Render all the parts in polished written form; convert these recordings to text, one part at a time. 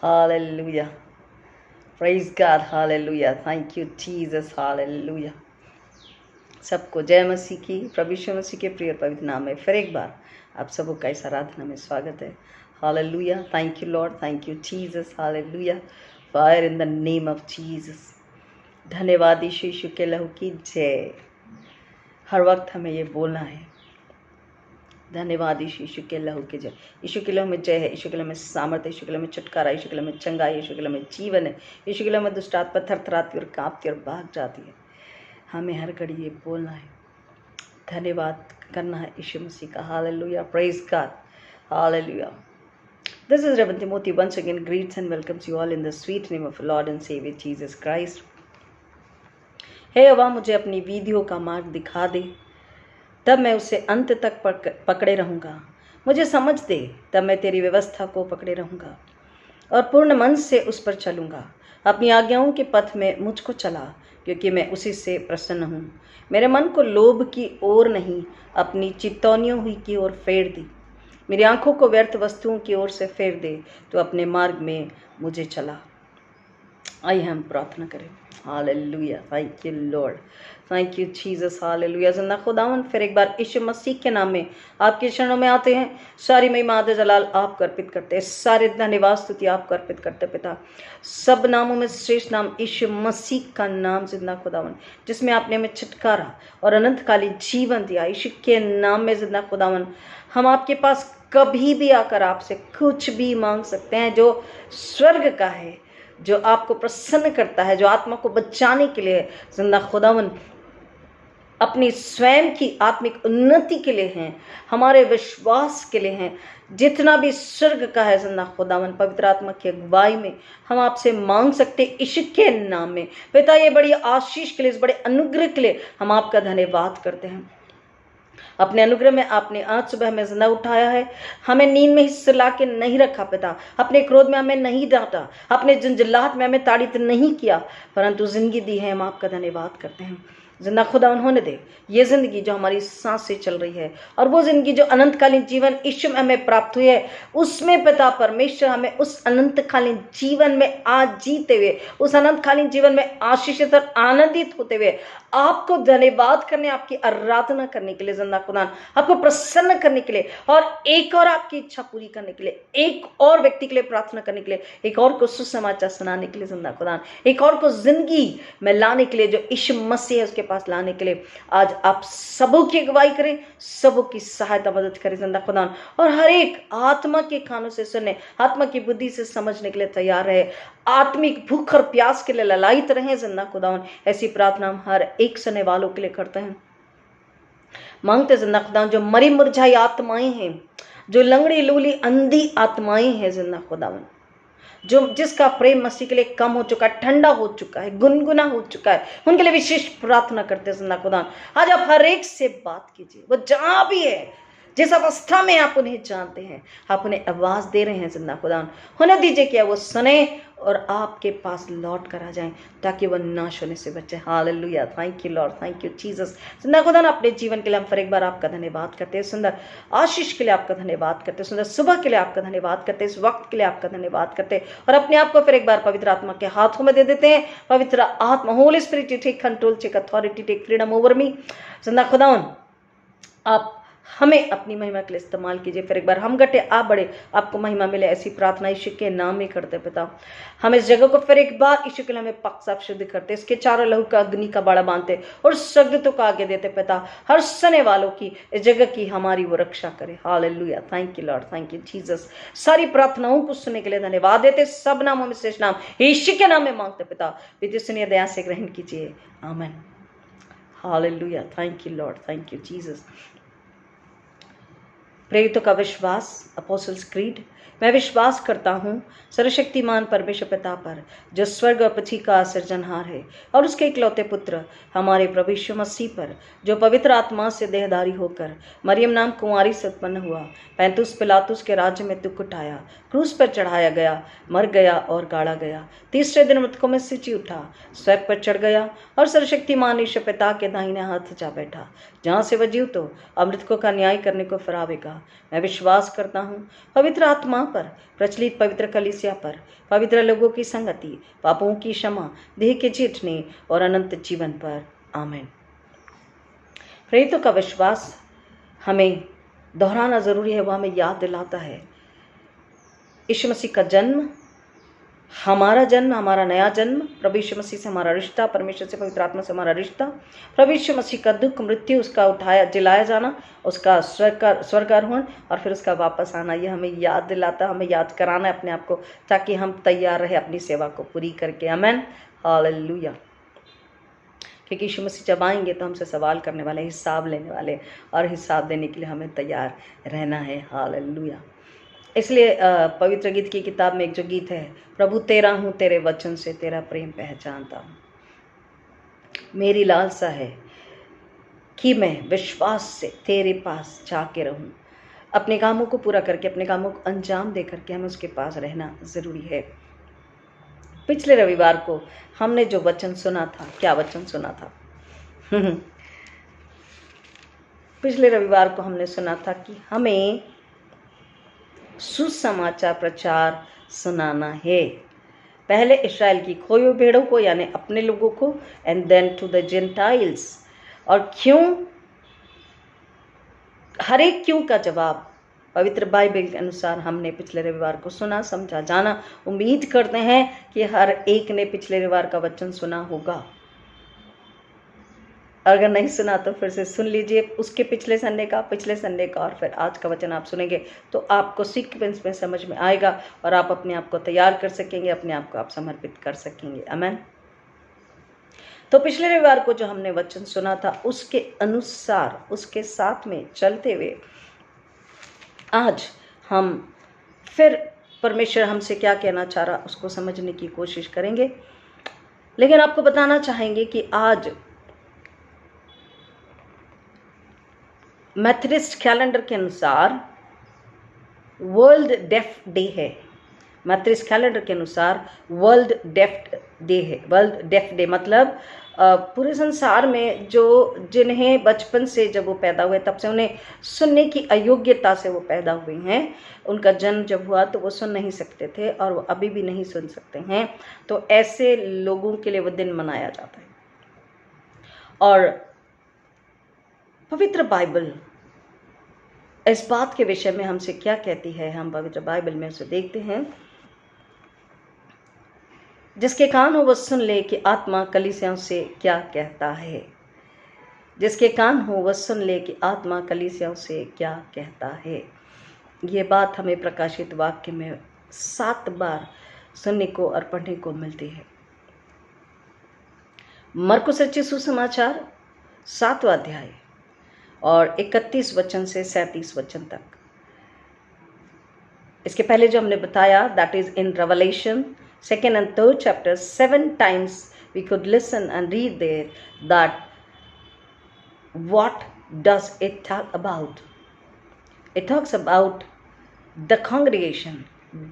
Hallelujah, praise God, hallelujah, thank you Jesus, hallelujah. सबको जय मसीह की, प्रभु यीशु मसीह के प्रिय पवित्र नाम में फिर एक बार आप सबों का इस आराधना में स्वागत है। Hallelujah, thank you Lord, thank you Jesus, hallelujah, fire in the name of Jesus. धन्यवाद यीशु, यीशु के लहू की जय। हर वक्त हमें ये बोलना है, धन्यवाद यीशु, यीशु के लहू के जय। यीशु के लहू में जय है, यीशु के लहू में सामर्थ है, यीशु के लहू में छुटकारा, यीशु के लहू में चंगाई, यीशु के लहू में जीवन है, यीशु के लहू में दुष्ट आत्मा थरथराती और कांपती और भाग जाती है। हमें हर घड़ी ये बोलना है, धन्यवाद करना है यीशु मसीह का। Hallelujah, praise God, hallelujah. This is Reverend Timothy once again greets and welcomes you all in the sweet name of Lord and Savior Jesus Christ. हे यहोवा, मुझे अपनी विधियों का मार्ग दिखा दे, तब मैं उसे अंत तक पकड़े रहूँगा। मुझे समझ दे, तब मैं तेरी व्यवस्था को पकड़े रहूँगा और पूर्ण मन से उस पर चलूँगा। अपनी आज्ञाओं के पथ में मुझको चला, क्योंकि मैं उसी से प्रसन्न हूँ। मेरे मन को लोभ की ओर नहीं, अपनी चितौनियों ही की ओर फेर दी। मेरी आंखों को व्यर्थ वस्तुओं की ओर से फेर दे, तो अपने मार्ग में मुझे चला। आइए हम प्रार्थना करें। Hallelujah, thank you Lord, thank you Jesus, hallelujah. जिंदा खुदावन, फिर एक बार यीशु मसीह के नाम में आपके चरणों में आते हैं। सारी महिमा आदर जलाल आपको अर्पित करते हैं, सारे धन्यवाद स्तुति आपको अर्पित करते हैं पिता। सब नामों में श्रेष्ठ नाम यीशु मसीह का नाम, जिंदा खुदावन, जिसमें आपने हमें छुटकारा और अनंतकालीन जीवन दिया। यीशु के नाम में जिंदा खुदावन, हम आपके पास कभी भी आकर आपसे कुछ भी मांग सकते हैं जो स्वर्ग का है, जो आपको प्रसन्न करता है, जो आत्मा को बचाने के लिए जिंदा खुदावन अपनी स्वयं की आत्मिक उन्नति के लिए हैं, हमारे विश्वास के लिए हैं। जितना भी स्वर्ग का है जिंदा खुदावन, पवित्र आत्मा की अगुवाई में हम आपसे मांग सकते यीशु के नाम में। पिता, ये बड़ी आशीष के लिए, इस बड़े अनुग्रह के लिए हम आपका धन्यवाद करते हैं। अपने अनुग्रह में आपने आज सुबह हमें जिंदा उठाया है, हमें नींद में ही सुला के नहीं रखा पिता, अपने क्रोध में हमें नहीं डांटा, अपने झंझलाहट में हमें ताड़ित नहीं किया, परंतु जिंदगी दी है। हम आपका धन्यवाद करते हैं। जिंदा खुदा होने दे ये जिंदगी जो हमारी सांस से चल रही है, और वो जिंदगी जो अनंतकालीन जीवन यीशु में हमें प्राप्त हुई है, उसमें पिता परमेश्वर हमें उस अनंतकालीन जीवन में आज जीते हुए, उस अनंतकालीन जीवन में आशीषित और आनंदित होते हुए आपको धन्यवाद करने, आपकी आराधना करने के लिए जिंदा खुदा, आपको प्रसन्न करने के लिए, और एक और आपकी इच्छा पूरी करने के लिए, एक और व्यक्ति के लिए प्रार्थना करने के लिए, एक और को सुसमाचार सुनाने के लिए जिंदा खुदा, एक और को जिंदगी में लाने के लिए, जो यीशु मसीह है उसके पास लाने के लिए आज आप सबों की अगुवाई करें, सबों की सहायता मदद करें जिंदा खुदा, और हर एक आत्मा के कानों से सुनने, आत्मा की बुद्धि से समझने के लिए तैयार रहे, आत्मिक भूख और प्यास के लिए ललायित रहें जिंदा खुदा। ऐसी प्रार्थना हम हर एक सुनने वालों के लिए करते हैं, मांगते जिंदा खुदा। जो मरी मुरझाई आत्माएं हैं, जो लंगड़ी लूली अंधी आत्माएं हैं जिंदा खुदावन, जो जिसका प्रेम मसीह के लिए कम हो चुका है, ठंडा हो चुका है, गुनगुना हो चुका है, उनके लिए विशेष प्रार्थना करते हैं जिंदा खुदा। आज आप हर एक से बात कीजिए, वो जहां भी है, जिस अवस्था में आप उन्हें जानते हैं, आप उन्हें आवाज दे रहे हैं जिंदा खुदा, होने दीजिए कि वो सुने और आपके पास लौट कर आ जाएं, ताकि वह नाश होने से बचे। Hallelujah, thank you Lord, thank you Jesus. जिंदा खुदा, अपने जीवन के लिए हम फिर एक बार आपका धन्यवाद करते हैं, सुंदर आशीष के लिए आपका धन्यवाद करते हैं, सुंदर सुबह के लिए आपका धन्यवाद करते हैं, इस वक्त के लिए आपका धन्यवाद करते हैं, और अपने आप को फिर एक बार पवित्र आत्मा के हाथों में दे देते हैं। पवित्र आत्मा, holy spirit, take control, take authority, take freedom over me. जिंदा खुदा, आप हमें अपनी महिमा के लिए इस्तेमाल कीजिए। फिर एक बार हम घटे आप बड़े, आपको महिमा मिले, ऐसी प्रार्थना यीशु के नाम में करते पिता। हम इस जगह को फिर एक बार यीशु के लिए हमें पाक साफ शुद्ध करते, इसके चारों लहू का अग्नि का बाड़ा बांधते और सगदतों को आगे देते पिता। हर सने वालों की, इस जगह की हमारी वो रक्षा करे। Hallelujah, thank you Lord, thank you Jesus. सारी प्रार्थनाओं को सुनने के लिए धन्यवाद देते, सब नामों में श्रेष्ठ नाम यीशु के नाम में मांगते पिता। विधि सुनिए, दया से ग्रहण कीजिए, आमीन। Hallelujah, thank you Lord, thank you Jesus. प्रेरितों का विश्वास, अपोस्टल्स क्रीड। मैं विश्वास करता हूँ सर्वशक्तिमान परमेश्वर पिता पर, जो स्वर्ग और पृथ्वी का सृजनहार है, और उसके इकलौते पुत्र हमारे प्रभु यीशु मसीह पर, जो पवित्र आत्मा से देहधारी होकर मरियम नाम कुंवारी से उत्पन्न हुआ, पैंतुस पिलातुस के राज्य में दुख उठाया, क्रूस पर चढ़ाया गया, मर गया और गाड़ा गया, तीसरे दिन मृतकों में से जी उठा, स्वर्ग पर चढ़ गया और सर्वशक्तिमान ईश्वर पिता के दाहिने हाथ जा बैठा, जहाँ से वह जीवितों और मृतकों का न्याय करने को फिर आवेगा। मैं विश्वास करता हूँ पवित्र आत्मा पर, प्रचलित पवित्र कलीसिया पर, पवित्र लोगों की संगति, पापों की क्षमा, देह के जीतने और अनंत जीवन पर। आमीन। प्रेरितों का विश्वास हमें दोहराना जरूरी है, वो हमें याद दिलाता है यीशु मसीह का जन्म, हमारा जन्म, हमारा नया जन्म, प्रभु यीशु मसीह से हमारा रिश्ता, परमेश्वर से, पवित्र आत्मा से हमारा रिश्ता, प्रभु यीशु मसीह का दुख, मृत्यु, उसका उठाया जिलाया जाना, उसका स्वर्गारोहण और फिर उसका वापस आना, ये हमें याद दिलाता, हमें याद कराना है अपने आप को, ताकि हम तैयार रहे अपनी सेवा को पूरी करके। आमीन, हालेलुया। क्योंकि यीशु मसीह जब आएंगे तो हमसे सवाल करने वाले, हिसाब लेने वाले, और हिसाब देने के लिए हमें तैयार रहना है। हालेलुया। इसलिए पवित्र गीत की किताब में एक जो गीत है, प्रभु तेरा हूँ, तेरे वचन से तेरा प्रेम पहचानता हूँ। मेरी लालसा है कि मैं विश्वास से तेरे पास जाके रहूँ। अपने कामों को पूरा करके, अपने कामों को अंजाम दे करके हमें उसके पास रहना ज़रूरी है। पिछले रविवार को हमने जो वचन सुना था, क्या वचन सुना था? पिछले रविवार को हमने सुना था कि हमें सुसमाचार प्रचार सुनाना है, पहले इस्राएल की खोई हुई भेड़ों को यानी अपने लोगों को, and then to the gentiles. और क्यों? हर एक क्यों का जवाब पवित्र बाइबल के अनुसार हमने पिछले रविवार को सुना, समझा, जाना। उम्मीद करते हैं कि हर एक ने पिछले रविवार का वचन सुना होगा। अगर नहीं सुना तो फिर से सुन लीजिए उसके पिछले संडे का, और फिर आज का वचन आप सुनेंगे तो आपको सीक्वेंस में समझ में आएगा और आप अपने आप को तैयार कर सकेंगे, अपने आप को आप समर्पित कर सकेंगे। आमीन। तो पिछले रविवार को जो हमने वचन सुना था उसके अनुसार, उसके साथ में चलते हुए आज हम फिर परमेश्वर हमसे क्या कहना चाह रहा उसको समझने की कोशिश करेंगे। लेकिन आपको बताना चाहेंगे कि आज मेथडिस्ट कैलेंडर के अनुसार वर्ल्ड डेफ डे है। मेथडिस्ट कैलेंडर के अनुसार वर्ल्ड डेफ डे है। वर्ल्ड डेफ डे मतलब पूरे संसार में जो जिन्हें बचपन से जब वो पैदा हुए तब से उन्हें सुनने की अयोग्यता से वो पैदा हुए हैं, उनका जन्म जब हुआ तो वो सुन नहीं सकते थे और वो अभी भी नहीं सुन सकते हैं, तो ऐसे लोगों के लिए वो दिन मनाया जाता है। और पवित्र बाइबल इस बात के विषय में हमसे क्या कहती है, हम पवित्र बाइबल में उसे देखते हैं। जिसके कान हो वो सुन ले कि आत्मा कलीसियाओं से क्या कहता है। जिसके कान हो वह सुन ले कि आत्मा कलीसियाओं से क्या कहता है। ये बात हमें प्रकाशित वाक्य में 7 बार सुनने को और पढ़ने को मिलती है। मरकुस रचित सुसमाचार 7वां अध्याय और 31 वचन से 37 वचन तक। इसके पहले जो हमने बताया, that is in revelation 2nd and 3rd chapter, 7 times we could listen and read there that what does it talk about? It talks about the congregation,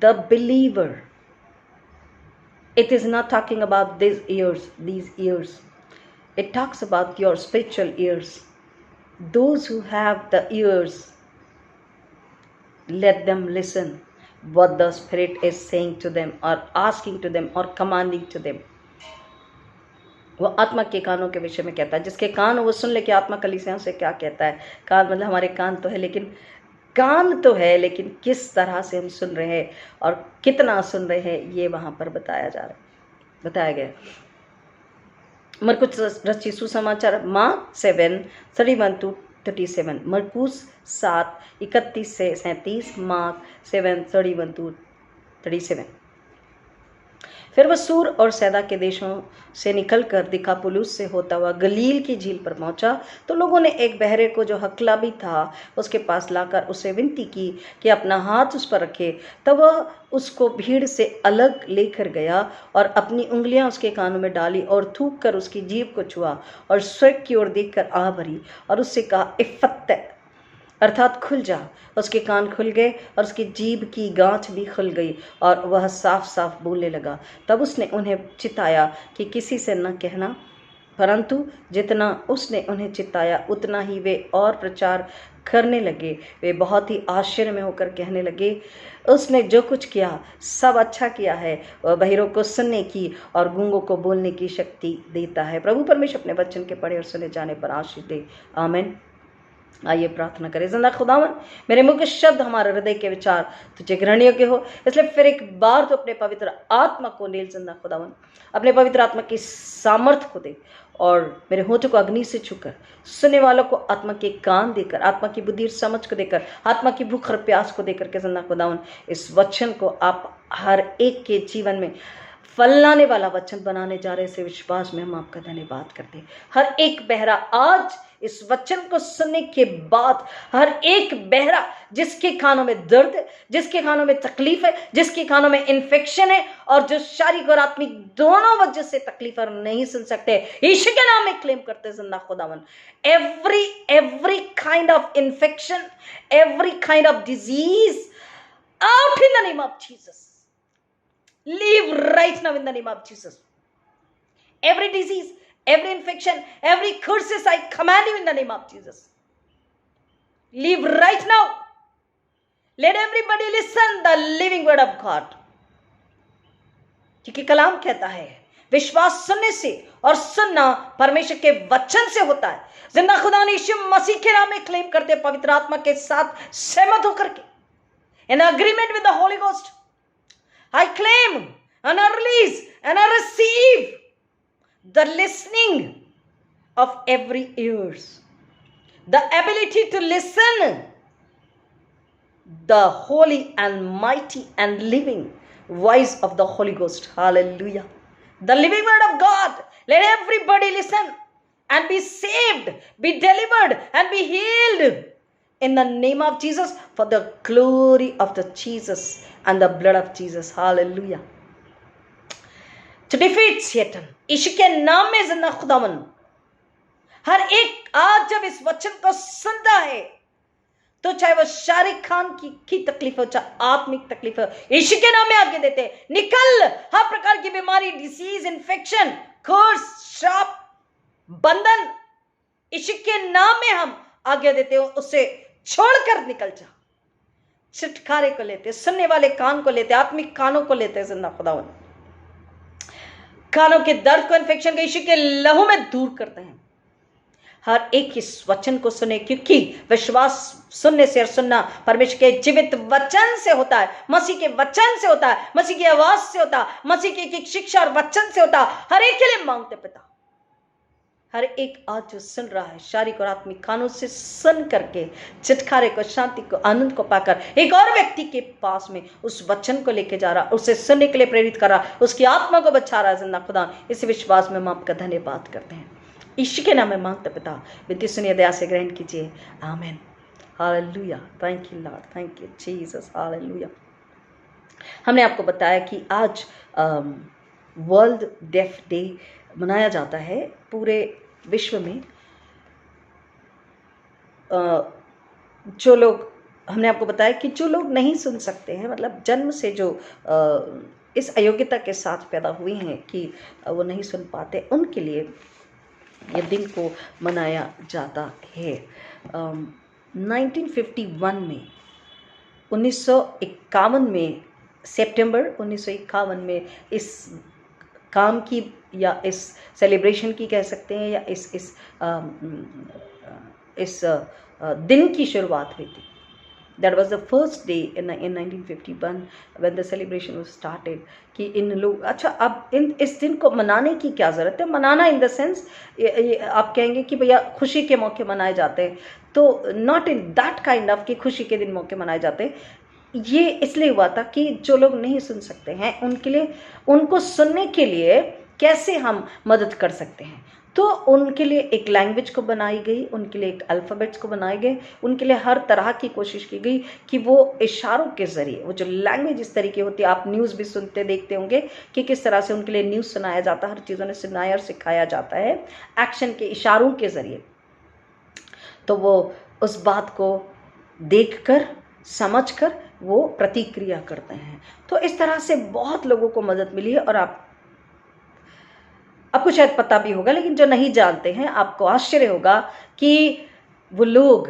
the believer. It is not talking about these ears. It talks about your spiritual ears. Those who have the ears, let them listen what the Spirit is saying to them or asking to them or commanding to them. वो आत्मा के कानों के विषय में कहता है। जिसके कान हो वो सुन ले कि आत्मा कलीसियाओं से क्या कहता है। कान मतलब हमारे कान तो है लेकिन किस तरह से हम सुन रहे हैं और कितना सुन रहे हैं, ये वहाँ पर बताया गया। मरकुस रचित सुसमाचार मार्क 7:31-37, मरकुस 7:31 से 37, मार्क 7:31-37। फिर वह सूर और सैदा के देशों से निकलकर दिकापुलुस से होता हुआ गलील की झील पर पहुंचा, तो लोगों ने एक बहरे को जो हकला भी था उसके पास लाकर उससे विनती की कि अपना हाथ उस पर रखे। तब वह उसको भीड़ से अलग लेकर गया और अपनी उंगलियां उसके कानों में डाली और थूक कर उसकी जीभ को छुआ और स्वर्ग की ओर देखकर आह भरी और उससे कहा, इफ़्फ़त अर्थात खुल जा। उसके कान खुल गए और उसकी जीभ की गांठ भी खुल गई और वह साफ साफ बोलने लगा। तब उसने उन्हें चिताया कि किसी से न कहना, परंतु जितना उसने उन्हें चिताया उतना ही वे और प्रचार करने लगे, वे बहुत ही आश्चर्य में होकर कहने लगे, उसने जो कुछ किया सब अच्छा किया है। वह बहिरों को सुनने की और गूंगों को बोलने की शक्ति देता है। प्रभु परमेश्वर अपने वचन के पढ़े और सुने जाने पर आशीष दे। आमीन। आइए प्रार्थना करें। जिंदा खुदावन, मेरे मुख के शब्द, हमारे हृदय के विचार तुझे ग्रहण योग्य हो, इसलिए फिर एक बार तो अपने पवित्र आत्मा को नील जिंदा खुदावन, अपने पवित्र आत्मा की सामर्थ्य को दे और मेरे होठों को अग्नि से छूकर सुनने वालों को आत्मा के कान देकर, आत्मा की बुद्धि और समझ को देकर, आत्मा की भूख और प्यास को देकर के जिंदा खुदावन इस वचन को आप हर एक के जीवन में फलाने वाला वचन बनाने जा रहे से विश्वास में हम आपका धन्यवाद करते हैं। हर एक बहरा आज इस वचन को सुनने के बाद, हर एक बहरा जिसके कानों में दर्द है, जिसके कानों में तकलीफ है, जिसके कानों में इन्फेक्शन है और जो शारीरिक और आत्मिक दोनों वजह से तकलीफ और नहीं सुन सकते, यीशु के नाम में क्लेम करते जिंदा खुदावन, every kind of infection, every kind of disease out in the name of Jesus. Leave right now in the name of Jesus. Every disease, every infection, every curses, I command you in the name of Jesus. Leave right now. Let everybody listen the living word of God. क्योंकि कलाम कहता है विश्वास सुनने से और सुनना परमेश्वर के वचन से होता है। जिंदा खुदा ने यीशु मसीह के नाम में क्लेम करते पवित्र आत्मा के साथ सहमत होकर के, in agreement with the Holy Ghost, I claim and I release and I receive the listening of every ears, the ability to listen the holy and mighty and living voice of the Holy Ghost. Hallelujah. The living word of God. Let everybody listen and be saved, be delivered and be healed in the name of Jesus, for the glory of the Jesus and the blood of Jesus. Hallelujah. To defeat Satan, यीशु के नाम में जिंदा खुदावन, हर एक आज जब इस वचन को सुनता है तो चाहे वो शारीरिक खान की तकलीफ हो, चाहे आत्मिक तकलीफ हो, यीशु के नाम में आज्ञा देते हैं, निकल। हर प्रकार की बीमारी, डिसीज, इन्फेक्शन, कर्स, श्राप, बंधन, यीशु के नाम में हम आज्ञा देते हो, उससे छोड़कर निकल जा। छुटकारे को लेते, सुनने वाले कान को लेते, आत्मिक कानों को लेते जिंदा खुदावन, कानों के दर्द को, इन्फेक्शन को यीशु के लहू में दूर करते हैं। हर एक इस वचन को सुने, क्योंकि विश्वास सुनने से और सुनना परमेश्वर के जीवित वचन से होता है, मसीह के वचन से होता है, मसीह की आवाज से होता है, मसीह की एक शिक्षा और वचन से होता है। हर एक के लिए मांगते पिता, हर एक आज जो सुन रहा है शारीरिक और आत्मिक कानों से सुन करके छुटकारे को, शांति को, आनंद को पाकर एक और व्यक्ति के पास में उस वचन को लेके जा रहा, उसे सुनने के लिए प्रेरित कर रहा, उसकी आत्मा को बचा रहा जिंदा खुदा, इस विश्वास में हम आपका धन्यवाद करते हैं। यीशु के नाम में मांगते पिता, विनती सुनिए, दया से ग्रहण कीजिए। आमीन। Hallelujah. Thank you Lord, thank you Jesus. Hallelujah. हमने आपको बताया कि आज वर्ल्ड डेफ डे मनाया जाता है पूरे विश्व में। जो लोग, हमने आपको बताया कि जो लोग नहीं सुन सकते हैं, मतलब जन्म से जो इस अयोग्यता के साथ पैदा हुए हैं कि वो नहीं सुन पाते, उनके लिए ये दिन को मनाया जाता है। 1951 में 1951 में सितंबर 1951 में इस काम की या इस सेलिब्रेशन की कह सकते हैं, या इस दिन की शुरुआत हुई थी। That was the first day in 1951 when the celebration was started कि इन लोग, अच्छा अब इस दिन को मनाने की क्या ज़रूरत है? मनाना इन द सेंस, आप कहेंगे कि भैया खुशी के मौके मनाए जाते हैं, तो not in that kind of कि खुशी के दिन मौके मनाए जाते हैं। ये इसलिए हुआ था कि जो लोग नहीं सुन सकते हैं उनके लिए, उनको सुनने के लिए कैसे हम मदद कर सकते हैं, तो उनके लिए एक लैंग्वेज को बनाई गई, उनके लिए एक अल्फ़ाबेट्स को बनाए गए, उनके लिए हर तरह की कोशिश की गई कि वो इशारों के ज़रिए, वो जो लैंग्वेज इस तरीके होती है, आप न्यूज़ भी सुनते देखते होंगे कि किस तरह से उनके लिए न्यूज़ सुनाया जाता है, हर चीज़ों ने सुनाया और सिखाया जाता है एक्शन के, इशारों के ज़रिए। तो वो उस बात को देखकर, समझकर वो प्रतिक्रिया करते हैं। तो इस तरह से बहुत लोगों को मदद मिली है। और आपको शायद पता भी होगा, लेकिन जो नहीं जानते हैं आपको आश्चर्य होगा कि वो लोग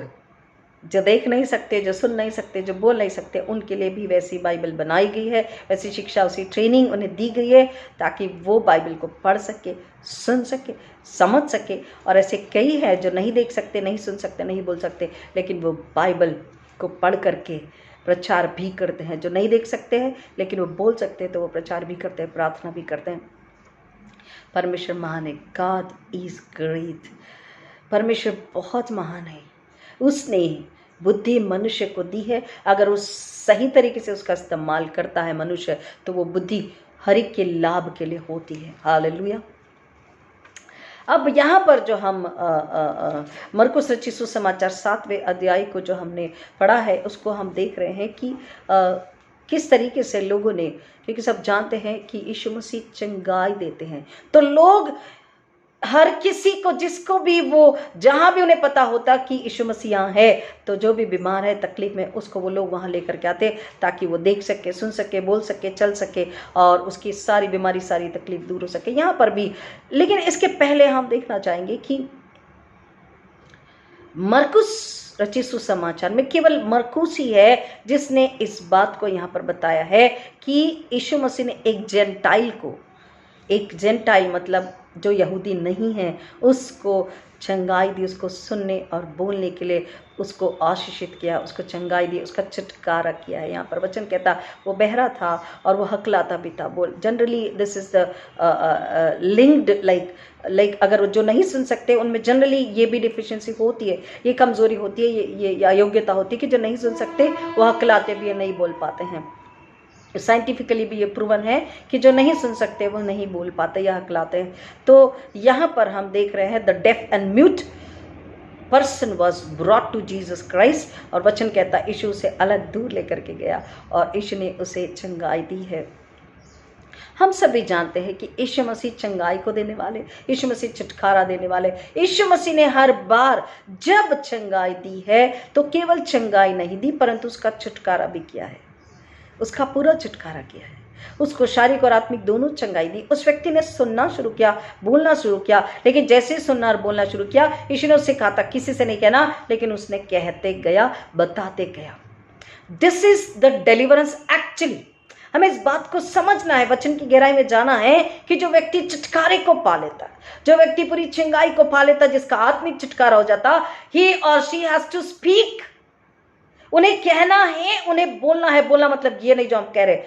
जो देख नहीं सकते, जो सुन नहीं सकते, जो बोल नहीं सकते, उनके लिए भी वैसी बाइबल बनाई गई है, वैसी शिक्षा, उसी ट्रेनिंग उन्हें दी गई है ताकि वो बाइबल को पढ़ सके, सुन सके, समझ सके। और ऐसे कई हैं जो नहीं देख सकते, नहीं सुन सकते, नहीं बोल सकते, लेकिन वो बाइबल को पढ़ करके प्रचार भी करते हैं। जो नहीं देख सकते हैं लेकिन वो बोल सकते हैं, तो वो प्रचार भी करते हैं, प्रार्थना भी करते हैं। परमेश्वर महान है। God is great. परमेश्वर बहुत महान है। उसने बुद्धि मनुष्य को दी है। अगर उस सही तरीके से उसका इस्तेमाल करता है मनुष्य, तो वो बुद्धि हर एक के लाभ के लिए होती है। हालेलुया। अब यहाँ पर जो हम मरकुस रचित सुसमाचार 7वें अध्याय को जो हमने पढ़ा है, उसको हम देख रहे हैं कि किस तरीके से लोगों ने, क्योंकि सब जानते हैं कि यीशु मसीह चंगाई देते हैं, तो लोग हर किसी को, जिसको भी वो, जहाँ भी उन्हें पता होता कि यीशु मसीह यहाँ है, तो जो भी बीमार है, तकलीफ में, उसको वो लोग वहाँ लेकर के आते ताकि वो देख सके, सुन सके, बोल सके, चल सके और उसकी सारी बीमारी, सारी तकलीफ दूर हो सके। यहाँ पर भी, लेकिन इसके पहले हम देखना चाहेंगे कि मरकुस रचित सुसमाचार में केवल मरकुस ही है जिसने इस बात को यहाँ पर बताया है कि यीशु मसीह ने एक जेंटाइल मतलब जो यहूदी नहीं है, उसको चंगाई दी, उसको सुनने और बोलने के लिए उसको आशीषित किया, उसको चंगाई दी, उसका छुटकारा किया है। यहाँ पर वचन कहता वो बहरा था और वो हकलाता भी था। बोल, generally this is the linked, like अगर जो नहीं सुन सकते उनमें जनरली ये भी डिफिशिएंसी होती है, ये कमज़ोरी होती है, ये अयोग्यता होती है कि जो नहीं सुन सकते वो हकलाते भी नहीं बोल पाते हैं। साइंटिफिकली भी ये प्रूवन है कि जो नहीं सुन सकते वो नहीं बोल पाते या हकलाते हैं। तो यहाँ पर हम देख रहे हैं the deaf and mute person was brought to Jesus Christ, और वचन कहता यीशु उसे अलग दूर लेकर के गया और यीशु ने उसे चंगाई दी है। हम सभी जानते हैं कि यीशु मसीह चंगाई को देने वाले, यीशु मसीह छुटकारा देने वाले। यीशु मसीह ने हर बार जब चंगाई दी है तो केवल चंगाई नहीं दी, परंतु उसका छुटकारा भी किया है, उसका पूरा छुटकारा किया है। उसको शारीरिक और आत्मिक दोनों चंगाई दी। उस व्यक्ति ने सुनना शुरू किया, बोलना शुरू किया, लेकिन जैसे ही सुनना और बोलना शुरू किया, यीशु ने उससे कहा था किसी से नहीं कहना, लेकिन उसने कहते गया, बताते गया। This is the deliverance actually. हमें इस बात को समझना है, वचन की गहराई में जाना है कि जो व्यक्ति छुटकारे को पा लेता है, जो व्यक्ति पूरी चंगाई को पा लेता, जिसका आत्मिक छुटकारा हो जाता, ही और शी हैज टू स्पीक। उन्हें कहना है, उन्हें बोलना है। बोलना मतलब ये नहीं जो हम कह रहे,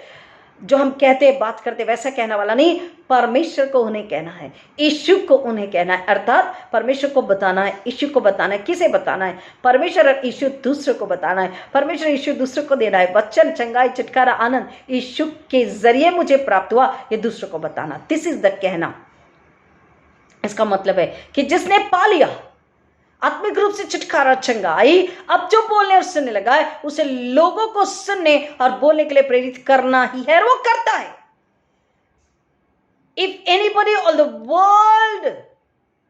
जो हम कहते बात करते वैसा कहना वाला नहीं। परमेश्वर को उन्हें कहना है, यीशु को उन्हें कहना है, अर्थात परमेश्वर को बताना है, यीशु को बताना है। किसे बताना है? परमेश्वर और यीशु दूसरे को बताना है। परमेश्वर यीशु दूसरे को देना है। वचन, चंगाई, छुटकारा, आनंद यीशु के जरिए मुझे प्राप्त हुआ, ये दूसरे को बताना। दिस इज द कहना। इसका मतलब है कि जिसने पा लिया आत्मिक रूप से छुटकारा, चंगाई, अब जो बोलने और सुनने लगा है, उसे लोगों को सुनने और बोलने के लिए प्रेरित करना ही है, और वो करता है। If anybody all the world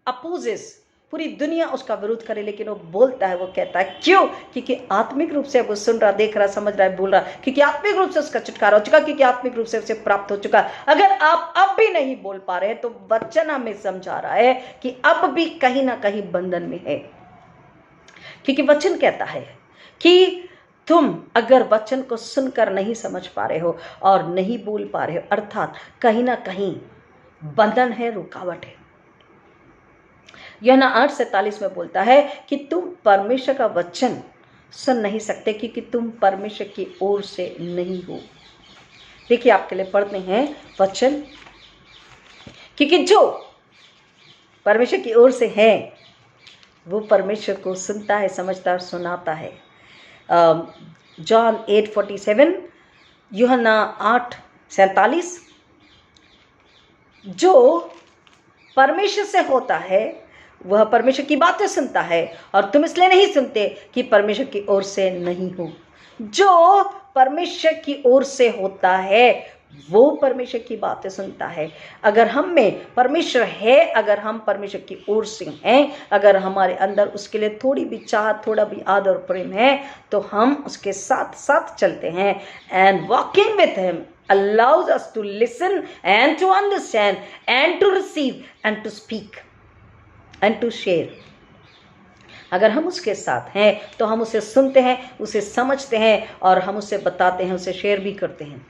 opposes, पूरी दुनिया उसका विरोध करे, लेकिन वो बोलता है, वो कहता है। क्यों? क्योंकि आत्मिक रूप से वो सुन रहा, देख रहा, समझ रहा है, बोल रहा, क्योंकि आत्मिक रूप से उसका छुटकारा हो चुका, क्योंकि आत्मिक रूप से उसे प्राप्त हो चुका। अगर आप अब भी नहीं बोल पा रहे हैं, तो वचन हमें समझा रहा है कि अब भी कहीं ना कहीं बंधन में है। क्योंकि वचन कहता है कि तुम अगर वचन को सुनकर नहीं समझ पा रहे हो और नहीं बोल पा रहे हो, अर्थात कहीं ना कहीं बंधन है, रुकावट है। यूहन्ना 8:47 में बोलता है कि तुम परमेश्वर का वचन सुन नहीं सकते क्योंकि तुम परमेश्वर की ओर से नहीं हो। देखिए, आपके लिए पढ़ते हैं वचन, क्योंकि जो परमेश्वर की ओर से है वो परमेश्वर को सुनता है, समझता है और सुनाता है। जॉन 8:47, यूहन्ना 8:47, जो परमेश्वर से होता है वह परमेश्वर की बातें सुनता है, और तुम इसलिए नहीं सुनते कि परमेश्वर की ओर से नहीं हो। जो परमेश्वर की ओर से होता है वो परमेश्वर की बातें सुनता है। अगर हम में परमेश्वर है, अगर हम परमेश्वर की ओर से हैं, अगर हमारे अंदर उसके लिए थोड़ी भी चाहत, थोड़ा भी आदर और प्रेम है, तो हम उसके साथ साथ चलते हैं। And walking with him allows us to listen and to understand and to receive and to speak and to share. अगर हम उसके साथ हैं तो हम उसे सुनते हैं, उसे समझते हैं और हम उसे बताते हैं, उसे शेयर भी करते हैं।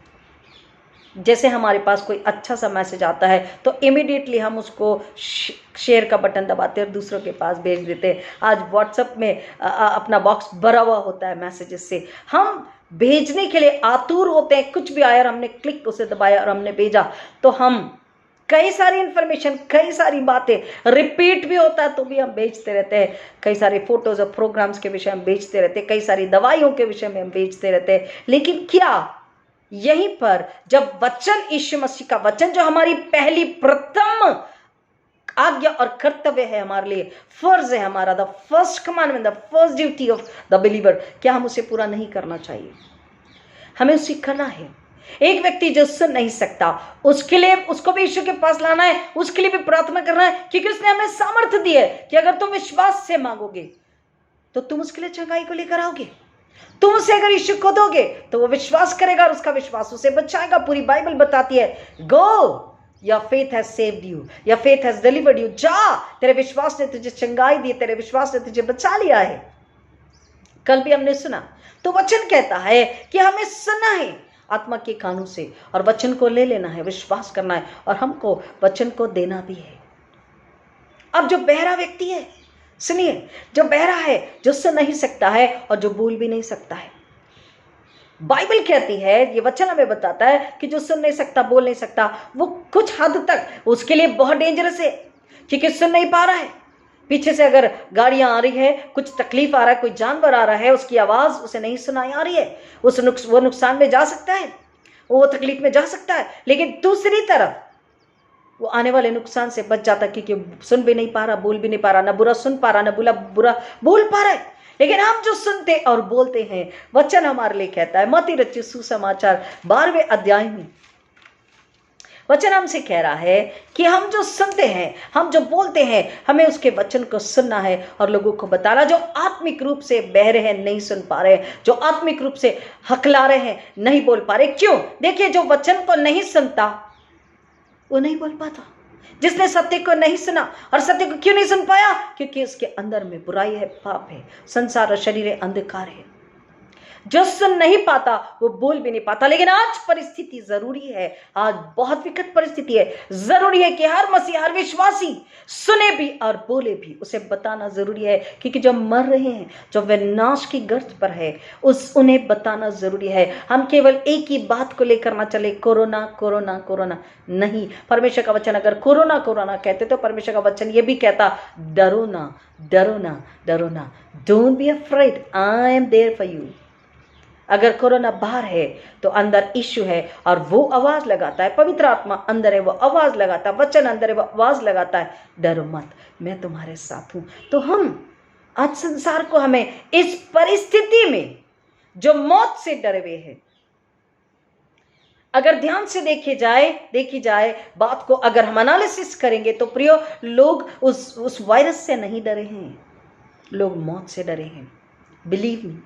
जैसे हमारे पास कोई अच्छा सा मैसेज आता है तो इमीडिएटली हम उसको शेयर का बटन दबाते हैं और दूसरों के पास भेज देते हैं। आज व्हाट्सएप में अपना बॉक्स भरा हुआ होता है मैसेजेस से, हम भेजने के लिए आतुर होते हैं। कुछ भी आया और हमने क्लिक उसे दबाया और हमने भेजा, तो हम कई सारी इंफॉर्मेशन, कई सारी बातें, रिपीट भी होता है तो भी हम भेजते रहते हैं। कई सारे फोटोज और प्रोग्राम्स के विषय में भेजते रहते हैं, कई सारी दवाइयों के विषय में हम भेजते रहते हैं। लेकिन क्या यहीं पर जब वचन, यीशु मसीह का वचन जो हमारी पहली प्रथम आज्ञा और कर्तव्य है, हमारे लिए फर्ज है, हमारा the first commandment, the first duty of the believer, क्या हम उसे पूरा नहीं करना चाहिए? हमें उसे करना है। एक व्यक्ति जो सुन नहीं सकता, उसके लिए उसको भी यीशु के पास लाना है, उसके लिए भी प्रार्थना करना है, क्योंकि उसने हमें सामर्थ्य दी है कि अगर तुम विश्वास से मांगोगे तो तुम उसके लिए चंगाई को लेकर आओगे। तुम उसे अगर यीशु को दोगे तो वो विश्वास करेगा और उसका विश्वास उसे बचाएगा। पूरी बाइबल बताती है, go, your faith has saved you, your faith has delivered you. जा, तेरे विश्वास ने तुझे चंगाई दी, तेरे विश्वास ने तुझे बचा लिया है। कल भी हमने सुना, तो वचन कहता है कि हमें सुनना है आत्मा के कानों से और वचन को ले लेना है, विश्वास करना है और हमको वचन को देना भी है। अब जो बहरा व्यक्ति है, सुनिए, जो बहरा है, जो सुन नहीं सकता है और जो बोल भी नहीं सकता है, बाइबल कहती है, ये वचन हमें बताता है कि जो सुन नहीं सकता, बोल नहीं सकता, वो कुछ हद तक उसके लिए बहुत डेंजरस है, क्योंकि सुन नहीं पा रहा है। पीछे से अगर गाड़ियां आ रही है, कुछ तकलीफ आ रहा है, कोई जानवर आ रहा है, उसकी आवाज उसे नहीं सुनाई आ रही है, वो नुकसान में जा सकता है, वो तकलीफ में जा सकता है। लेकिन दूसरी तरफ वो आने वाले नुकसान से बच जाता, क्योंकि सुन भी नहीं पा रहा, बोल भी नहीं पा रहा, ना बुरा सुन पा रहा, ना बुरा बोल पा रहा है। लेकिन हम जो सुनते और बोलते हैं, वचन हमारे लिए कहता है, मत्ती रचित सुसमाचार 12वें अध्याय में वचन हमसे कह रहा है कि हम जो सुनते हैं, हम जो बोलते हैं, हमें उसके वचन को सुनना है और लोगों को बताना। जो आत्मिक रूप से बहरे हैं, नहीं सुन पा रहे, जो आत्मिक रूप से हकला रहे हैं, नहीं बोल पा रहे, क्यों? देखिए, जो वचन को नहीं सुनता वो नहीं बोल पाता। जिसने सत्य को नहीं सुना, और सत्य को क्यों नहीं सुन पाया? क्योंकि उसके अंदर में बुराई है, पाप है, संसार और शरीर है, अंधकार है। जो सुन नहीं पाता वो बोल भी नहीं पाता। लेकिन आज परिस्थिति जरूरी है, आज बहुत विकट परिस्थिति है, जरूरी है कि हर मसीह, हर विश्वासी सुने भी और बोले भी। उसे बताना जरूरी है, क्योंकि जो मर रहे हैं, जो विनाश की गर्त पर है, उन्हें बताना जरूरी है। हम केवल एक ही बात को लेकर ना चले, कोरोना कोरोना कोरोना नहीं। परमेश्वर का वचन अगर कोरोना कोरोना कहते तो परमेश्वर का वचन ये भी कहता, डरो ना, डरो ना, डरो ना, don't be afraid, I am there for you. अगर कोरोना बाहर है तो अंदर यीशु है और वो आवाज लगाता है, पवित्र आत्मा अंदर है, वो आवाज लगाता है, वचन अंदर है, वो आवाज लगाता है, डरो मत, मैं तुम्हारे साथ हूं। तो हम आज संसार को, हमें इस परिस्थिति में जो मौत से डरे हुए हैं, अगर ध्यान से देखी जाए बात को, अगर हम एनालिसिस करेंगे तो प्रियो, लोग उस वायरस से नहीं डरे हैं, लोग मौत से डरे हैं। बिलीव मी,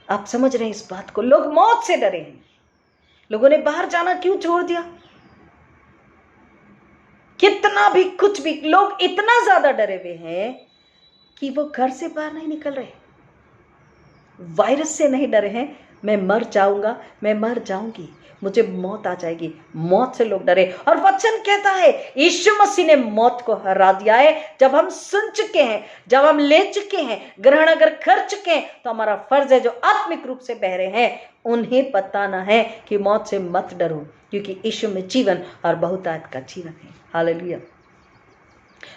आप समझ रहे हैं इस बात को? लोग मौत से डरे हैं। लोगों ने बाहर जाना क्यों छोड़ दिया? कितना भी कुछ भी, लोग इतना ज्यादा डरे हुए हैं कि वो घर से बाहर नहीं निकल रहे। वायरस से नहीं डरे हैं, मैं मर जाऊंगा, मैं मर जाऊंगी, मुझे मौत आ जाएगी, मौत से लोग डरे। और वचन कहता है यीशु मसीह ने मौत को हरा दिया है। जब हम सुन चुके हैं, जब हम ले चुके हैं, ग्रहण अगर कर चुके हैं, तो हमारा फर्ज है, जो आत्मिक रूप से बहरे हैं, उन्हें बताना है कि मौत से मत डरो, क्योंकि यीशु में जीवन और बहुतायत का जीवन है। हालेलुया।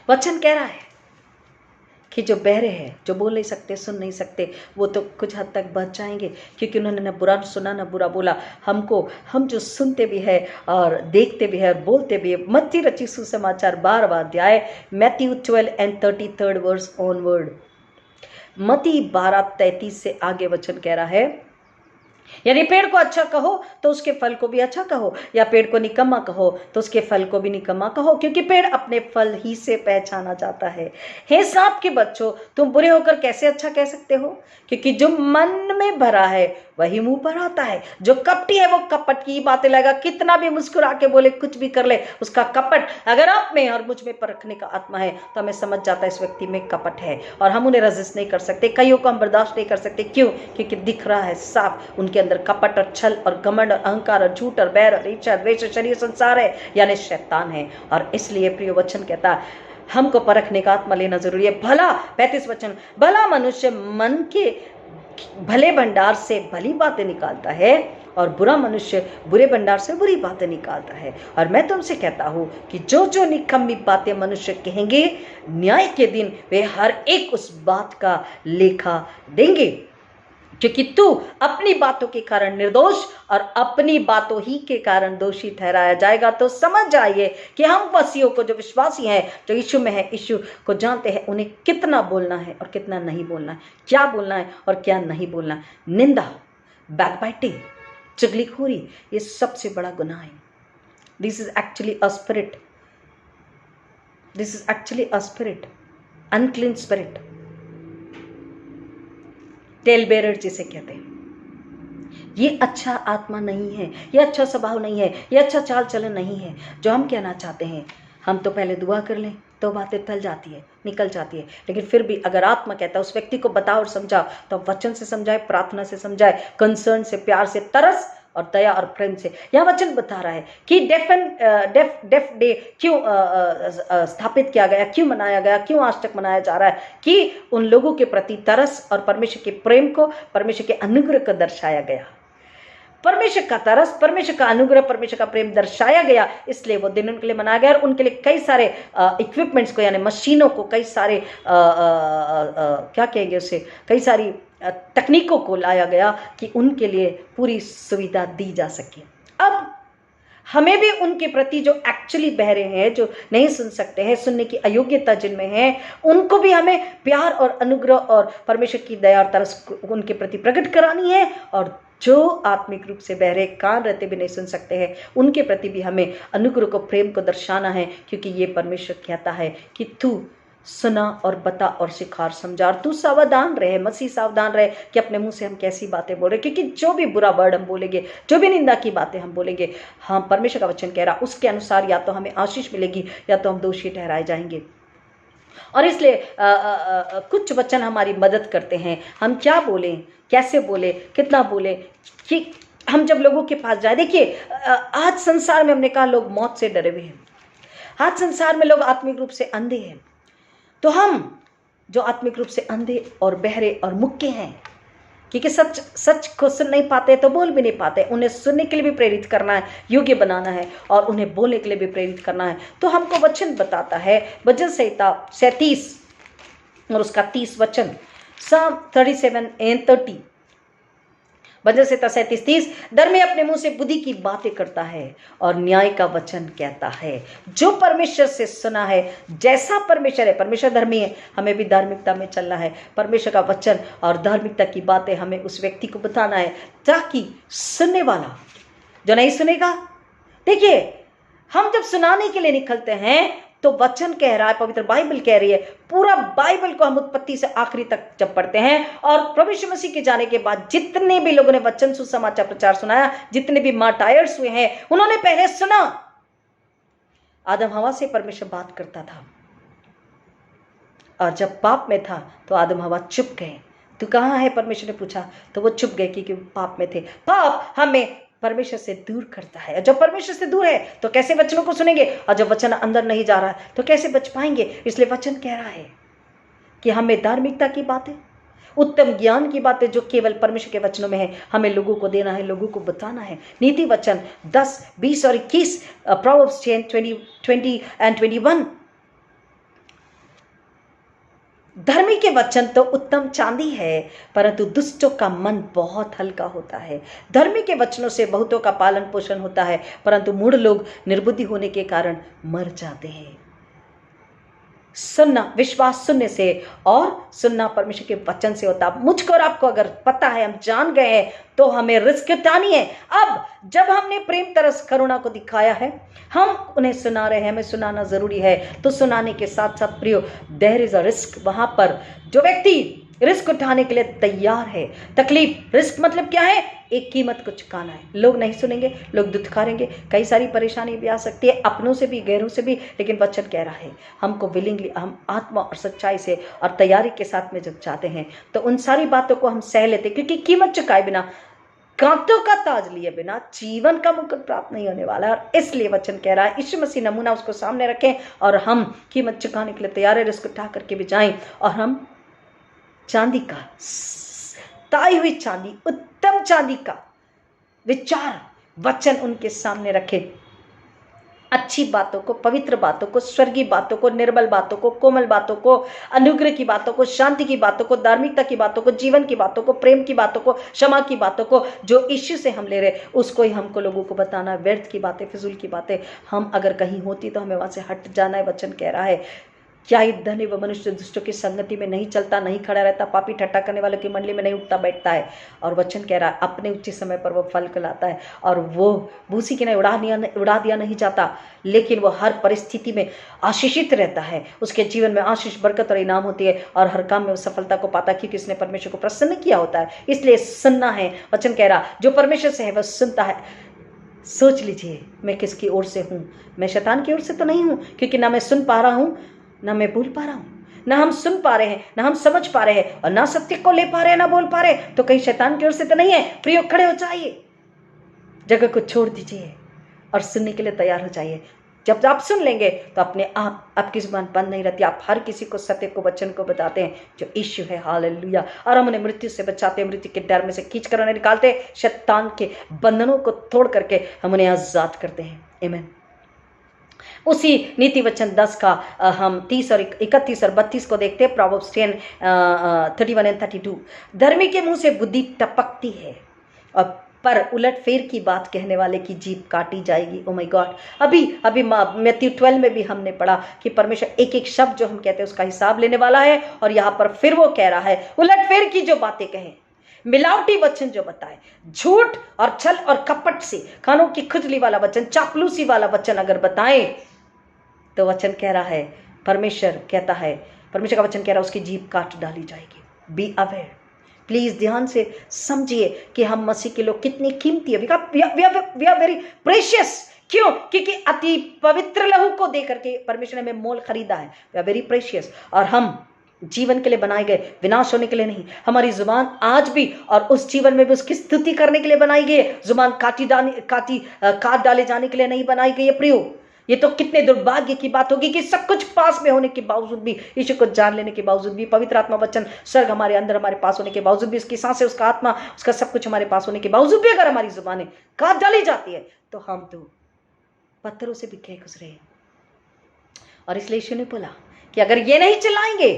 वचन कह रहा है कि जो बहरे हैं, जो बोल नहीं सकते, सुन नहीं सकते, वो तो कुछ हद तक बच जाएंगे, क्योंकि उन्होंने न बुरा सुना न बुरा बोला। हम जो सुनते भी है और देखते भी है और बोलते भी है। मत्ती रचित सुसमाचार 12वां अध्याय, मैथ्यू 12 and 33 वर्स ऑनवर्ड। मत्ती 12:33 से आगे वचन कह रहा है यानी पेड़ को अच्छा कहो तो उसके फल को भी अच्छा कहो, या पेड़ को निकम्मा कहो तो उसके फल को भी निकम्मा कहो, क्योंकि पेड़ अपने फल ही से पहचाना जाता है। हे सांप के बच्चों, तुम बुरे होकर कैसे अच्छा कह सकते हो? क्योंकि जो मन में भरा है वही मुंह पर आता है। जो कपटी है वो कपट की बातें लाएगा, कितना भी मुस्कुरा के बोले, कुछ भी कर ले, उसका कपट अगर आप में और मुझ में परखने का आत्मा है तो हमें समझ जाता है इस व्यक्ति में कपट है, और हम उन्हें रजिस्ट नहीं कर सकते। कईयों को हम बर्दाश्त नहीं कर सकते। क्यों? क्योंकि दिख रहा है साफ उनके अंदर कपट और छल और घमंड और अहंकार और झूठ और बैर और इच्छा द्वेष और शरीर संसार है, यानी शैतान है। और इसलिए प्रिय वचन कहता है हमको परखने का आत्मा लेना जरूरी है। भला 35 वचन, भला मनुष्य मन के भले भंडार से भली बातें निकालता है और बुरा मनुष्य बुरे भंडार से बुरी बातें निकालता है। और मैं तुमसे कहता हूं कि जो जो निकम्मी बातें मनुष्य कहेंगे, न्याय के दिन वे हर एक उस बात का लेखा देंगे। क्योंकि तू अपनी बातों के कारण निर्दोष और अपनी बातों ही के कारण दोषी ठहराया जाएगा। तो समझ जाइए कि हम वसियों को, जो विश्वासी हैं, जो यीशु में है, यीशु को जानते हैं, उन्हें कितना बोलना है और कितना नहीं बोलना है, क्या बोलना है और क्या नहीं बोलना है। निंदा, बैकबाइटिंग, चुगलीखोरी, ये सबसे बड़ा गुनाह है। This is actually a spirit, this is actually a spirit, unclean spirit, tale bearer जिसे कहते हैं। ये अच्छा आत्मा नहीं है, ये अच्छा स्वभाव नहीं है, ये अच्छा चाल चलन नहीं है। जो हम कहना चाहते हैं, हम तो पहले दुआ कर लें तो बातें टल जाती है, निकल जाती है। लेकिन फिर भी अगर आत्मा कहता है उस व्यक्ति को बताओ और समझाओ, तो वचन से समझाए, प्रार्थना से समझाए, कंसर्न से, प्यार से, तरस और दया और प्रेम से। यह वचन बता रहा है कि डेफ डे क्यों स्थापित किया गया, क्यों मनाया गया, क्यों आज तक मनाया जा रहा है, कि उन लोगों के प्रति तरस और परमेश्वर के प्रेम को, परमेश्वर के अनुग्रह को दर्शाया गया। परमेश्वर का तरस, परमेश्वर का अनुग्रह, परमेश्वर का प्रेम दर्शाया गया, इसलिए वो दिन उनके लिए मनाया गया। और उनके लिए कई सारे इक्विपमेंट्स को, यानी मशीनों को, कई सारे क्या कहेंगे उसे, कई सारी तकनीकों को लाया गया कि उनके लिए पूरी सुविधा दी जा सके। अब हमें भी उनके प्रति, जो एक्चुअली बहरे हैं, जो नहीं सुन सकते हैं, सुनने की अयोग्यता जिनमें है, उनको भी हमें प्यार और अनुग्रह और परमेश्वर की दया और तरस उनके प्रति प्रकट करानी है। और जो आत्मिक रूप से बहरे, कान रहते भी नहीं सुन सकते हैं, उनके प्रति भी हमें अनुग्रह को, प्रेम को दर्शाना है। क्योंकि ये परमेश्वर कहता है कि तू सुना और बता और सिखा और समझा, और तू सावधान रहे, मसीह सावधान रहे कि अपने मुंह से हम कैसी बातें बोल रहे। क्योंकि जो भी बुरा वर्ड हम बोलेंगे, जो भी निंदा की बातें हम बोलेंगे, हाँ, परमेश्वर का वचन कह रहा उसके अनुसार या तो हमें आशीष मिलेगी या तो हम दोषी ठहराए जाएंगे। और इसलिए कुछ वचन हमारी मदद करते हैं, हम क्या बोलें, कैसे बोले, कितना बोले, कि हम जब लोगों के पास जाए। देखिए, आज संसार में हमने कहा लोग मौत से डरे हुए हैं, आज संसार में लोग आत्मिक रूप से अंधे हैं। तो हम जो आत्मिक रूप से अंधे और बहरे और मुक्के हैं, क्योंकि सच को सुन नहीं पाते तो बोल भी नहीं पाते, उन्हें सुनने के लिए भी प्रेरित करना है, योग्य बनाना है, और उन्हें बोलने के लिए भी प्रेरित करना है। तो हमको वचन बताता है, भजन संहिता 37 और उसका 30 वचन, Psalm 37:30, भजन संहिता 37:30, धर्मी अपने मुंह से बुद्धि की बातें करता है और न्याय का वचन कहता है। जो परमेश्वर से सुना है, जैसा परमेश्वर है, परमेश्वर धर्मी है, हमें भी धार्मिकता में चलना है। परमेश्वर का वचन और धार्मिकता की बातें हमें उस व्यक्ति को बताना है, ताकि सुनने वाला जो नहीं सुनेगा। देखिए, हम जब सुनाने के लिए निकलते हैं तो वचन कह रहा है, पवित्र बाइबल कह रही है, पूरा बाइबल को हम उत्पत्ति से आखिरी तक जब पढ़ते हैं, और प्रभु यीशु मसीह के जाने के बाद जितने भी लोगों ने वचन सुसमाचार प्रचार सुनाया, जितने भी मार्टायर्स हुए हैं, उन्होंने पहले सुना। आदम हवा से परमेश्वर बात करता था, और जब पाप में था तो आदम हवा चुप गए। तू कहाँ है, परमेश्वर ने पूछा, तो वो चुप गए क्योंकि पाप में थे। पाप हमें परमेश्वर से दूर करता है। जब परमेश्वर से दूर है तो कैसे वचनों को सुनेंगे, और जब वचन अंदर नहीं जा रहा है तो कैसे बच पाएंगे। इसलिए वचन कह रहा है कि हमें धार्मिकता की बातें, उत्तम ज्ञान की बातें जो केवल परमेश्वर के वचनों में है, हमें लोगों को देना है, लोगों को बताना है। नीति वचन 10, 20 और 21, Proverbs 20 and 21। धर्मी के वचन तो उत्तम चांदी है, परंतु दुष्टों का मन बहुत हल्का होता है। धर्मी के वचनों से बहुतों का पालन पोषण होता है, परंतु मूढ़ लोग निर्बुद्धि होने के कारण मर जाते हैं। सुनना, विश्वास सुनने से और सुनना परमेश्वर के वचन से होता। मुझको और आपको अगर पता है, हम जान गए हैं, तो हमें रिस्क उठानी है। अब जब हमने प्रेम, तरस, करुणा को दिखाया है, हम उन्हें सुना रहे हैं, हमें सुनाना जरूरी है। तो सुनाने के साथ साथ प्रियो, देयर इज अ रिस्क। वहां पर जो व्यक्ति रिस्क उठाने के लिए तैयार है, तकलीफ, रिस्क मतलब क्या है? एक कीमत को चुकाना है। लोग नहीं सुनेंगे, लोग दुत्कारेंगे, कई सारी परेशानी भी आ सकती है, अपनों से भी, गैरों से भी, लेकिन वचन कह रहा है हमको विलिंगली, हम आत्मा और सच्चाई से और तैयारी के साथ में जब चाहते हैं तो उन सारी बातों को हम सह लेते, क्योंकि कीमत चुकाए बिना, कांटों का ताज लिए बिना जीवन का मुकुट प्राप्त नहीं होने वाला है। और इसलिए वचन कह रहा है, यीशु मसीह नमूना उसको सामने रखें और हम कीमत चुकाने के लिए तैयार है, रिस्क उठा करके भी जाएं। और हम चांदी का, ताई हुई चांदी, उत्तम चांदी का विचार, वचन उनके सामने रखे। अच्छी बातों को, पवित्र बातों को, स्वर्गीय बातों को, निर्मल बातों को, कोमल बातों को, अनुग्रह की बातों को, शांति की बातों को, धार्मिकता की बातों को, जीवन की बातों को, प्रेम की बातों को, क्षमा की बातों को, जो यीशु से हम ले रहे, उसको ही हमको लोगों को बताना। व्यर्थ की बातें, फिजूल की बातें हम अगर कहीं होती तो हमें वहां से हट जाना है। वचन कह रहा है, क्या ही धन्य वह मनुष्य दुष्टों की संगति में नहीं चलता, नहीं खड़ा रहता, पापी ठट्टा करने वालों की मंडली में नहीं उठता बैठता है। और वचन कह रहा है, अपने उचित समय पर वो फल खिलाता है, और वो भूसी की नहीं उड़ा दिया नहीं जाता, लेकिन वो हर परिस्थिति में आशीषित रहता है। उसके जीवन में आशीष, बरकत और इनाम होती है, और हर काम में वो सफलता को पाता, क्योंकि उसने परमेश्वर को प्रसन्न किया होता है। इसलिए सुनना है। वचन कह रहा, जो परमेश्वर से है वह सुनता है। सोच लीजिए, मैं किसकी ओर से हूँ? मैं शैतान की ओर से तो नहीं हूँ, क्योंकि ना मैं सुन पा रहा हूँ, ना मैं बोल पा रहा हूँ, ना हम सुन पा रहे हैं, ना हम समझ पा रहे हैं, और ना सत्य को ले पा रहे हैं, ना बोल पा रहे हैं। तो कहीं शैतान की ओर से तो नहीं है? प्रियो, खड़े हो जाइए, जगह को छोड़ दीजिए और सुनने के लिए तैयार हो जाइए। जब आप सुन लेंगे तो अपने आप आपकी जुबान बंद नहीं रहती। आप हर किसी को सत्य को, वचन को बताते हैं जो यीशु है। हालेलुया। और हम उन्हें मृत्यु से बचाते हैं, मृत्यु के डर में से खींच कर उन्हें निकालते हैं, शैतान के बंधनों को तोड़ करके हम उन्हें आजाद करते हैं। आमीन। उसी नीति वचन 10 का हम 30 और 31 और 32 को देखते हैं। Proverbs 10 31 and 32। धर्मी के मुंह से बुद्धि टपकती है, और पर उलट फेर की बात कहने वाले की जीभ काटी जाएगी। Oh my God. अभी मैथ्यू 12 में भी हमने पढ़ा कि परमेश्वर एक एक शब्द जो हम कहते हैं उसका हिसाब लेने वाला है। और यहाँ पर फिर वो कह रहा है, उलट फेर की जो बातें कहें, मिलावटी वचन जो बताए, झूठ और छल और कपट से, कानों की खुजली वाला वचन, चापलूसी वाला वचन अगर बताएं, तो वचन कह रहा है, परमेश्वर कहता है, परमेश्वर का वचन कह रहा है, उसकी जीभ काट डाली जाएगी। Be aware. प्लीज ध्यान से समझिए कि हम मसीह के लोग कितनी कीमती है। We are very precious. क्यों? क्योंकि अति पवित्र लहू को दे करके परमेश्वर ने हमें मोल खरीदा है। We are very precious. और हम जीवन के लिए बनाए गए, विनाश होने के लिए नहीं। हमारी जुबान आज भी और उस जीवन में भी उसकी स्तुति करने के लिए बनाई गई है। जुबान काट डाले जाने के लिए नहीं बनाई गई है। प्रियो, ये तो कितने दुर्भाग्य की बात होगी कि सब कुछ पास में होने के बावजूद भी, यीशु को जान लेने के बावजूद भी, पवित्र आत्मा वचन स्वर्ग हमारे अंदर हमारे पास होने के बावजूद भी, उसकी सांसें, उसका आत्मा, उसका सब कुछ हमारे पास होने के बावजूद भी अगर हमारी जुबानें काट डाली जाती है, तो हम तो पत्थरों से भी कह गुजरे हैं। और इसलिए यीशु ने बोला कि अगर ये नहीं चिल्लाएंगे,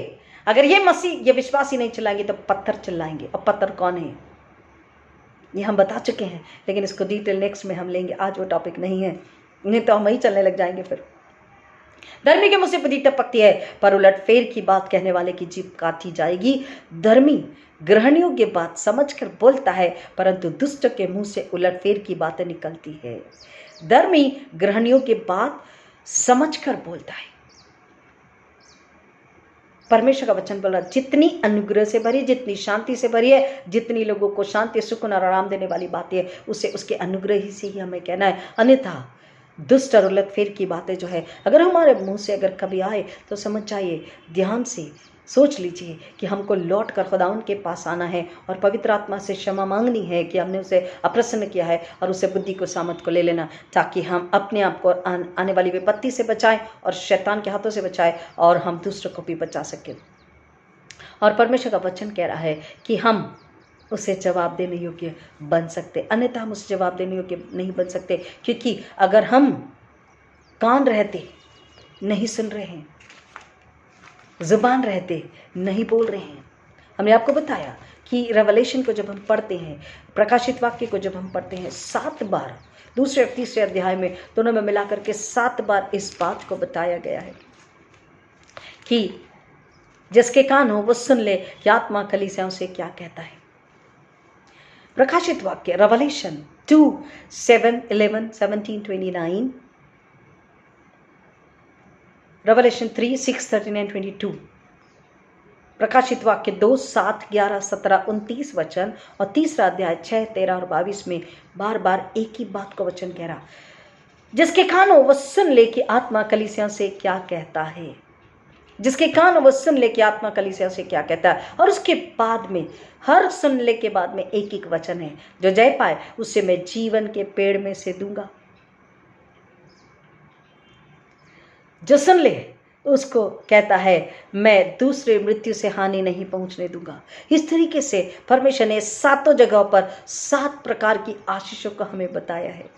अगर ये मसीह, ये विश्वासी नहीं चिल्लाएंगे, तो पत्थर चिल्लाएंगे। और पत्थर कौन है ये हम बता चुके हैं, लेकिन इसको डिटेल नेक्स्ट में हम लेंगे। आज वो टॉपिक नहीं है, नहीं तो हम ही चलने लग जाएंगे फिर। धर्मी के मुंह से बुद्धि टपकती है, पर उलटफेर की बात कहने वाले की जीभ काटी जाएगी। धर्मी ग्रहण योग्य बात समझकर बोलता है, परंतु दुष्ट के मुंह से उलटफेर की बातें निकलती है। धर्मी ग्रहण योग्य बात समझकर बोलता है। परमेश्वर का वचन बोल रहा, जितनी अनुग्रह से भरी, जितनी शांति से भरी है, जितनी लोगों को शांति, सुकून और आराम देने वाली बातें है, उसे उसके अनुग्रह ही से ही हमें कहना है। अन्यथा दुष्ट और उलटफेर की बातें जो है अगर हमारे मुंह से अगर कभी आए, तो समझ जाइए, ध्यान से सोच लीजिए कि हमको लौट कर खुदाउन के पास आना है और पवित्र आत्मा से क्षमा मांगनी है कि हमने उसे अप्रसन्न किया है, और उसे बुद्धि को, सामर्थ को ले लेना, ताकि हम अपने आप को आने वाली विपत्ति से बचाएं और शैतान के हाथों से बचाएं, और हम दूसरों को भी बचा सकें। और परमेश्वर का वचन कह रहा है कि हम उसे जवाब देने योग्य बन सकते, अन्यथा हम उसे जवाब देने योग्य नहीं बन सकते। क्योंकि अगर हम कान रहते नहीं सुन रहे हैं, जुबान रहते नहीं बोल रहे हैं। हमने आपको बताया कि रेवलेशन को जब हम पढ़ते हैं, प्रकाशित वाक्य को जब हम पढ़ते हैं, 7 बार, दूसरे और तीसरे अध्याय में, दोनों में मिलाकर के 7 बार इस बात को बताया गया है कि जिसके कान हो वो सुन ले कि आत्मा कलीसियाओं से क्या कहता है। प्रकाशित वाक्य रेवलेशन 2:7-11, 17-29, रेवलेशन 3:6-13-22, प्रकाशित वाक्य 2:7-11-17-29 वचन, और तीसरा अध्याय 6:13 और 22 में बार बार एक ही बात को वचन कह रहा, जिसके कान हो वो सुन ले कि आत्मा कलीसियाओं से क्या कहता है। जिसके कान वो सुन ले कि आत्मा कलीसिया से क्या कहता है। और उसके बाद में हर सुनने के बाद में एक एक वचन है, जो जय पाए उससे मैं जीवन के पेड़ में से दूंगा। जो सुन ले उसको कहता है मैं दूसरे मृत्यु से हानि नहीं पहुंचने दूंगा। इस तरीके से परमेश्वर ने सातों जगहों पर 7 प्रकार की आशीषों को हमें बताया है।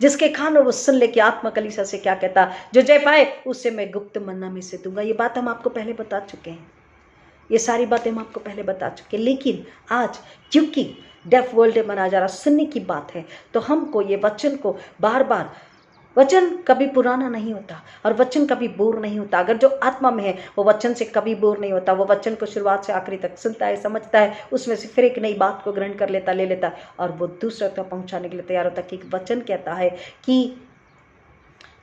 जिसके कान वो सुन ले कि आत्मा कलीसिया से क्या कहता, जो जय पाए उससे मैं गुप्त मन्ना में से दूंगा। ये बात हम आपको पहले बता चुके हैं, ये सारी बातें हम आपको पहले बता चुके हैं। लेकिन आज क्योंकि डेफ वर्ल्ड मनाया जा रहा, सुनने की बात है, तो हमको ये वचन को बार बार, वचन कभी पुराना नहीं होता और वचन कभी बोर नहीं होता। अगर जो आत्मा में है वो वचन से कभी बोर नहीं होता। वो वचन को शुरुआत से आखिरी तक सुनता है, समझता है, उसमें से फिर एक नई बात को ग्रहण कर लेता, ले लेता, और वो दूसरे तक पहुंचाने के लिए तैयार होता। कि वचन कहता है कि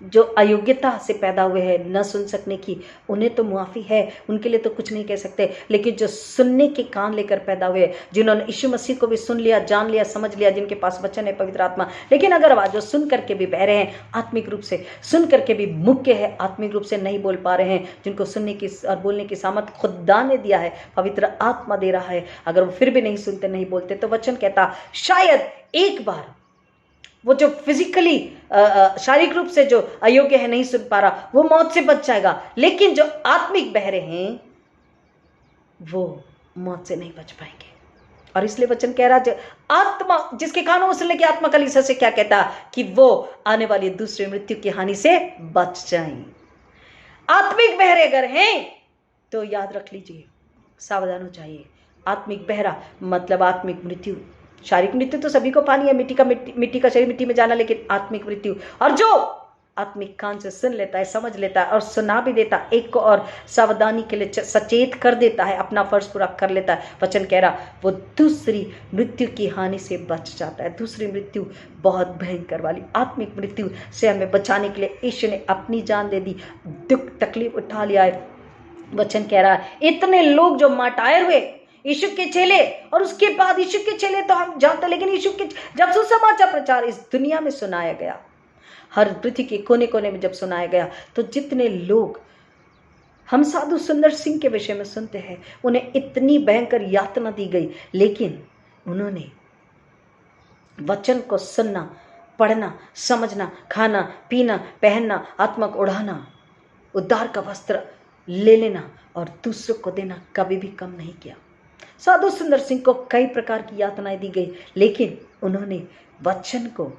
जो अयोग्यता से पैदा हुए हैं न सुन सकने की, उन्हें तो मुआफ़ी है, उनके लिए तो कुछ नहीं कह सकते। लेकिन जो सुनने के कान लेकर पैदा हुए, जिन्होंने यीशु मसीह को भी सुन लिया, जान लिया, समझ लिया, जिनके पास वचन है, पवित्र आत्मा, लेकिन अगर आवाज जो सुन करके भी बहरे हैं आत्मिक रूप से, सुन करके भी मुक्के है, आत्मिक रूप से नहीं बोल पा रहे हैं, जिनको सुनने की और बोलने की सामर्थ खुदा ने दिया है, पवित्र आत्मा दे रहा है, अगर वो फिर भी नहीं सुनते, नहीं बोलते, तो वचन कहता शायद एक बार वो जो फिजिकली शारीरिक रूप से जो अयोग्य है, नहीं सुन पा रहा, वो मौत से बच जाएगा। लेकिन जो आत्मिक बहरे हैं वो मौत से नहीं बच पाएंगे। और इसलिए वचन कह रहा है आत्मा, जिसके कानों में सुन ले कि आत्मा कलीसिया से क्या कहता, कि वो आने वाली दूसरी मृत्यु की हानि से बच जाएं। आत्मिक बहरे अगर हैं तो याद रख लीजिए, सावधान हो जाइए। आत्मिक बहरा मतलब आत्मिक मृत्यु। शारीरिक मृत्यु तो सभी को पानी है, मिट्टी का शरीर मिट्टी में जाना, लेकिन आत्मिक मृत्यु। और जो आत्मिक कान से सुन लेता है, समझ लेता है और सुना भी देता, एक को और सावधानी के लिए सचेत कर देता है, अपना फर्ज पूरा कर लेता है, वचन कह रहा वो दूसरी मृत्यु की हानि से बच जाता है। दूसरी मृत्यु बहुत भयंकर वाली, आत्मिक मृत्यु से हमें बचाने के लिए यीशु ने अपनी जान दे दी, दुख तकलीफ उठा लिया है। वचन कह रहा है इतने लोग जो माटायर हुए यीशु के चेले, और उसके बाद यीशु के चेले तो हम जानते, लेकिन यीशु के जब सुसमाचार प्रचार इस दुनिया में सुनाया गया, हर पृथ्वी के कोने कोने में जब सुनाया गया, तो जितने लोग हम साधु सुंदर सिंह के विषय में सुनते हैं, उन्हें इतनी भयंकर यातना दी गई, लेकिन उन्होंने वचन को सुनना, पढ़ना, समझना, खाना पीना, पहनना, आत्मा को उड़ाना, उद्धार का वस्त्र ले लेना और दूसरों को देना कभी भी कम नहीं किया। साधु सुंदर सिंह को कई प्रकार की यातनाएं दी गई, लेकिन उन्होंने वचन को,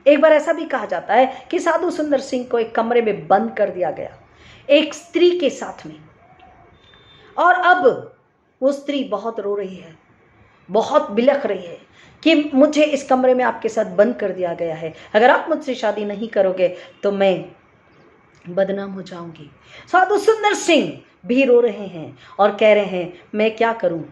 एक बार ऐसा भी कहा जाता है कि साधु सुंदर सिंह को एक कमरे में बंद कर दिया गया एक स्त्री के साथ में, और अब वो स्त्री बहुत रो रही है, बहुत बिलख रही है कि मुझे इस कमरे में आपके साथ बंद कर दिया गया है, अगर आप मुझसे शादी नहीं करोगे तो मैं बदनाम हो जाऊंगी। साधु सुंदर सिंह भी रो रहे हैं और कह रहे हैं मैं क्या करूं,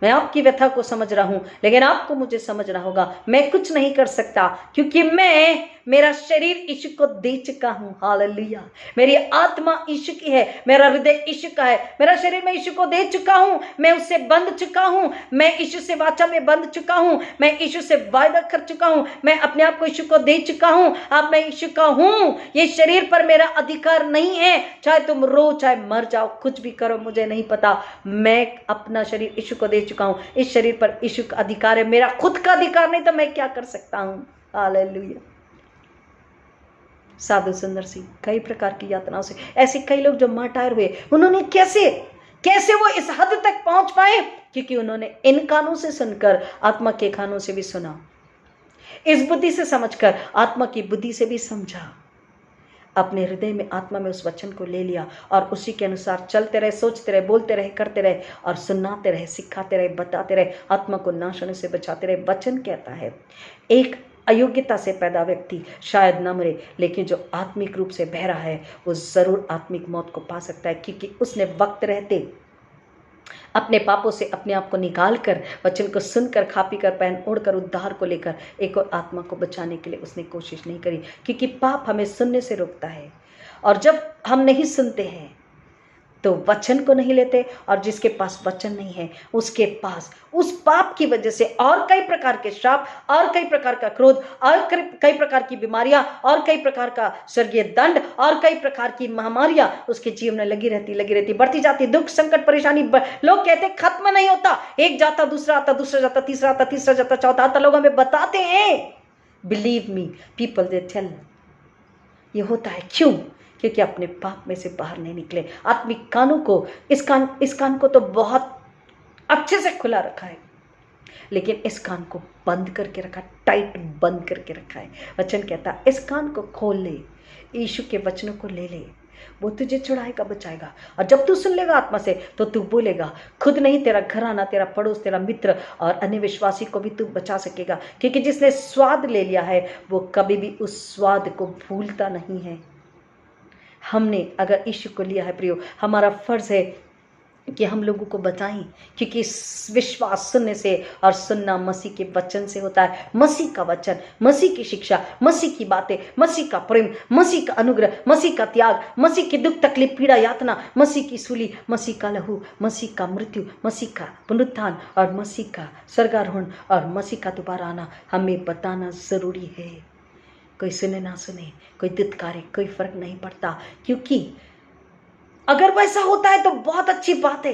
मैं आपकी व्यथा को समझ रहा हूं, लेकिन आपको मुझे समझना होगा, मैं कुछ नहीं कर सकता, क्योंकि मैं मेरा शरीर यीशु को दे चुका हूं। हालेलुया। मेरी आत्मा यीशु की है, मेरा हृदय यीशु का है, मेरा शरीर मैं यीशु को दे चुका हूं, मैं उससे बंध चुका हूं, मैं यीशु से वाचा में बंध चुका हूं, मैं यीशु से वायदा कर चुका हूं, मैं अपने आप को यीशु को दे चुका हूं। अब मैं यीशु का हूं, ये शरीर पर मेरा अधिकार नहीं है, चाहे तुम रो, चाहे मर जाओ, कुछ भी करो, मुझे नहीं पता, मैं अपना शरीर यीशु को दे चुका हूं। इस शरीर पर यीशु का अधिकार है, मेरा खुद का अधिकार नहीं, तो मैं क्या कर सकता हूं। हालेलुया। साधु सुंदर सिंह कई प्रकार की यातनाओं से, ऐसे कई लोग जो माटायर हुए, उन्होंने कैसे वो इस हद तक पहुंच पाए, क्योंकि उन्होंने इन कानों से सुनकर आत्मा के कानों से भी सुना, इस बुद्धि से समझकर आत्मा की बुद्धि से भी समझा, अपने हृदय में आत्मा में उस वचन को ले लिया और उसी के अनुसार चलते रहे, सोचते रहे, बोलते रहे, करते रहे और सुनाते रहे, सिखाते रहे, बताते रहे, आत्मा को नाश होने से बचाते रहे। वचन कहता है एक अयोग्यता से पैदा व्यक्ति शायद न मरे, लेकिन जो आत्मिक रूप से बह रहा है वो जरूर आत्मिक मौत को पा सकता है, क्योंकि उसने वक्त रहते अपने पापों से अपने आप को निकाल कर, वचन को सुनकर, खा पी कर, पहन ओढ़कर, उद्धार को लेकर एक और आत्मा को बचाने के लिए उसने कोशिश नहीं करी, क्योंकि पाप हमें सुनने से रोकता है। और जब हम नहीं सुनते हैं तो वचन को नहीं लेते, और जिसके पास वचन नहीं है उसके पास उस पाप की वजह से और कई प्रकार के श्राप, और कई प्रकार का क्रोध, और कई प्रकार की बीमारियां, और कई प्रकार का स्वर्गीय दंड, और कई प्रकार की महामारियां उसके जीवन में लगी रहती, बढ़ती जाती। दुख, संकट, परेशानी, लोग कहते खत्म नहीं होता, एक जाता, दूसरा आता, दूसरा जाता, तीसरा आता, तीसरा जाता, चौथा आता। लोग हमें बताते हैं, believe me people, they tell. ये होता है क्यों? क्योंकि अपने पाप में से बाहर नहीं निकले। आत्मिक कानों को, इस कान को तो बहुत अच्छे से खुला रखा है, लेकिन इस कान को बंद करके रखा, टाइट बंद करके रखा है। वचन कहता है इस कान को खोल ले, यीशु के वचनों को ले ले, वो तुझे छुड़ाएगा, बचाएगा। और जब तू सुन लेगा आत्मा से तो तू बोलेगा, खुद नहीं, तेरा घराना, तेरा पड़ोस, तेरा मित्र और अन्य विश्वासी को भी तू बचा सकेगा, क्योंकि जिसने स्वाद ले लिया है वो कभी भी उस स्वाद को भूलता नहीं है। हमने अगर यीशु को लिया है प्रियो, हमारा फर्ज है कि हम लोगों को बताएं, क्योंकि विश्वास सुनने से और सुनना मसीह के वचन से होता है। मसीह का वचन, मसीह की शिक्षा, मसीह की बातें, मसीह का प्रेम, मसीह का अनुग्रह, मसीह का त्याग, मसीह की दुख, तकलीफ, पीड़ा, यातना, मसीह की सूली, मसीह का लहू, मसीह का मृत्यु, मसीह का पुनरुत्थान और मसीह का स्वर्गारोहण और मसीह का दोबारा आना हमें बताना जरूरी है। कोई सुने ना सुने, कोई दुत्कारे, कोई फर्क नहीं पड़ता, क्योंकि अगर वैसा होता है तो बहुत अच्छी बात है।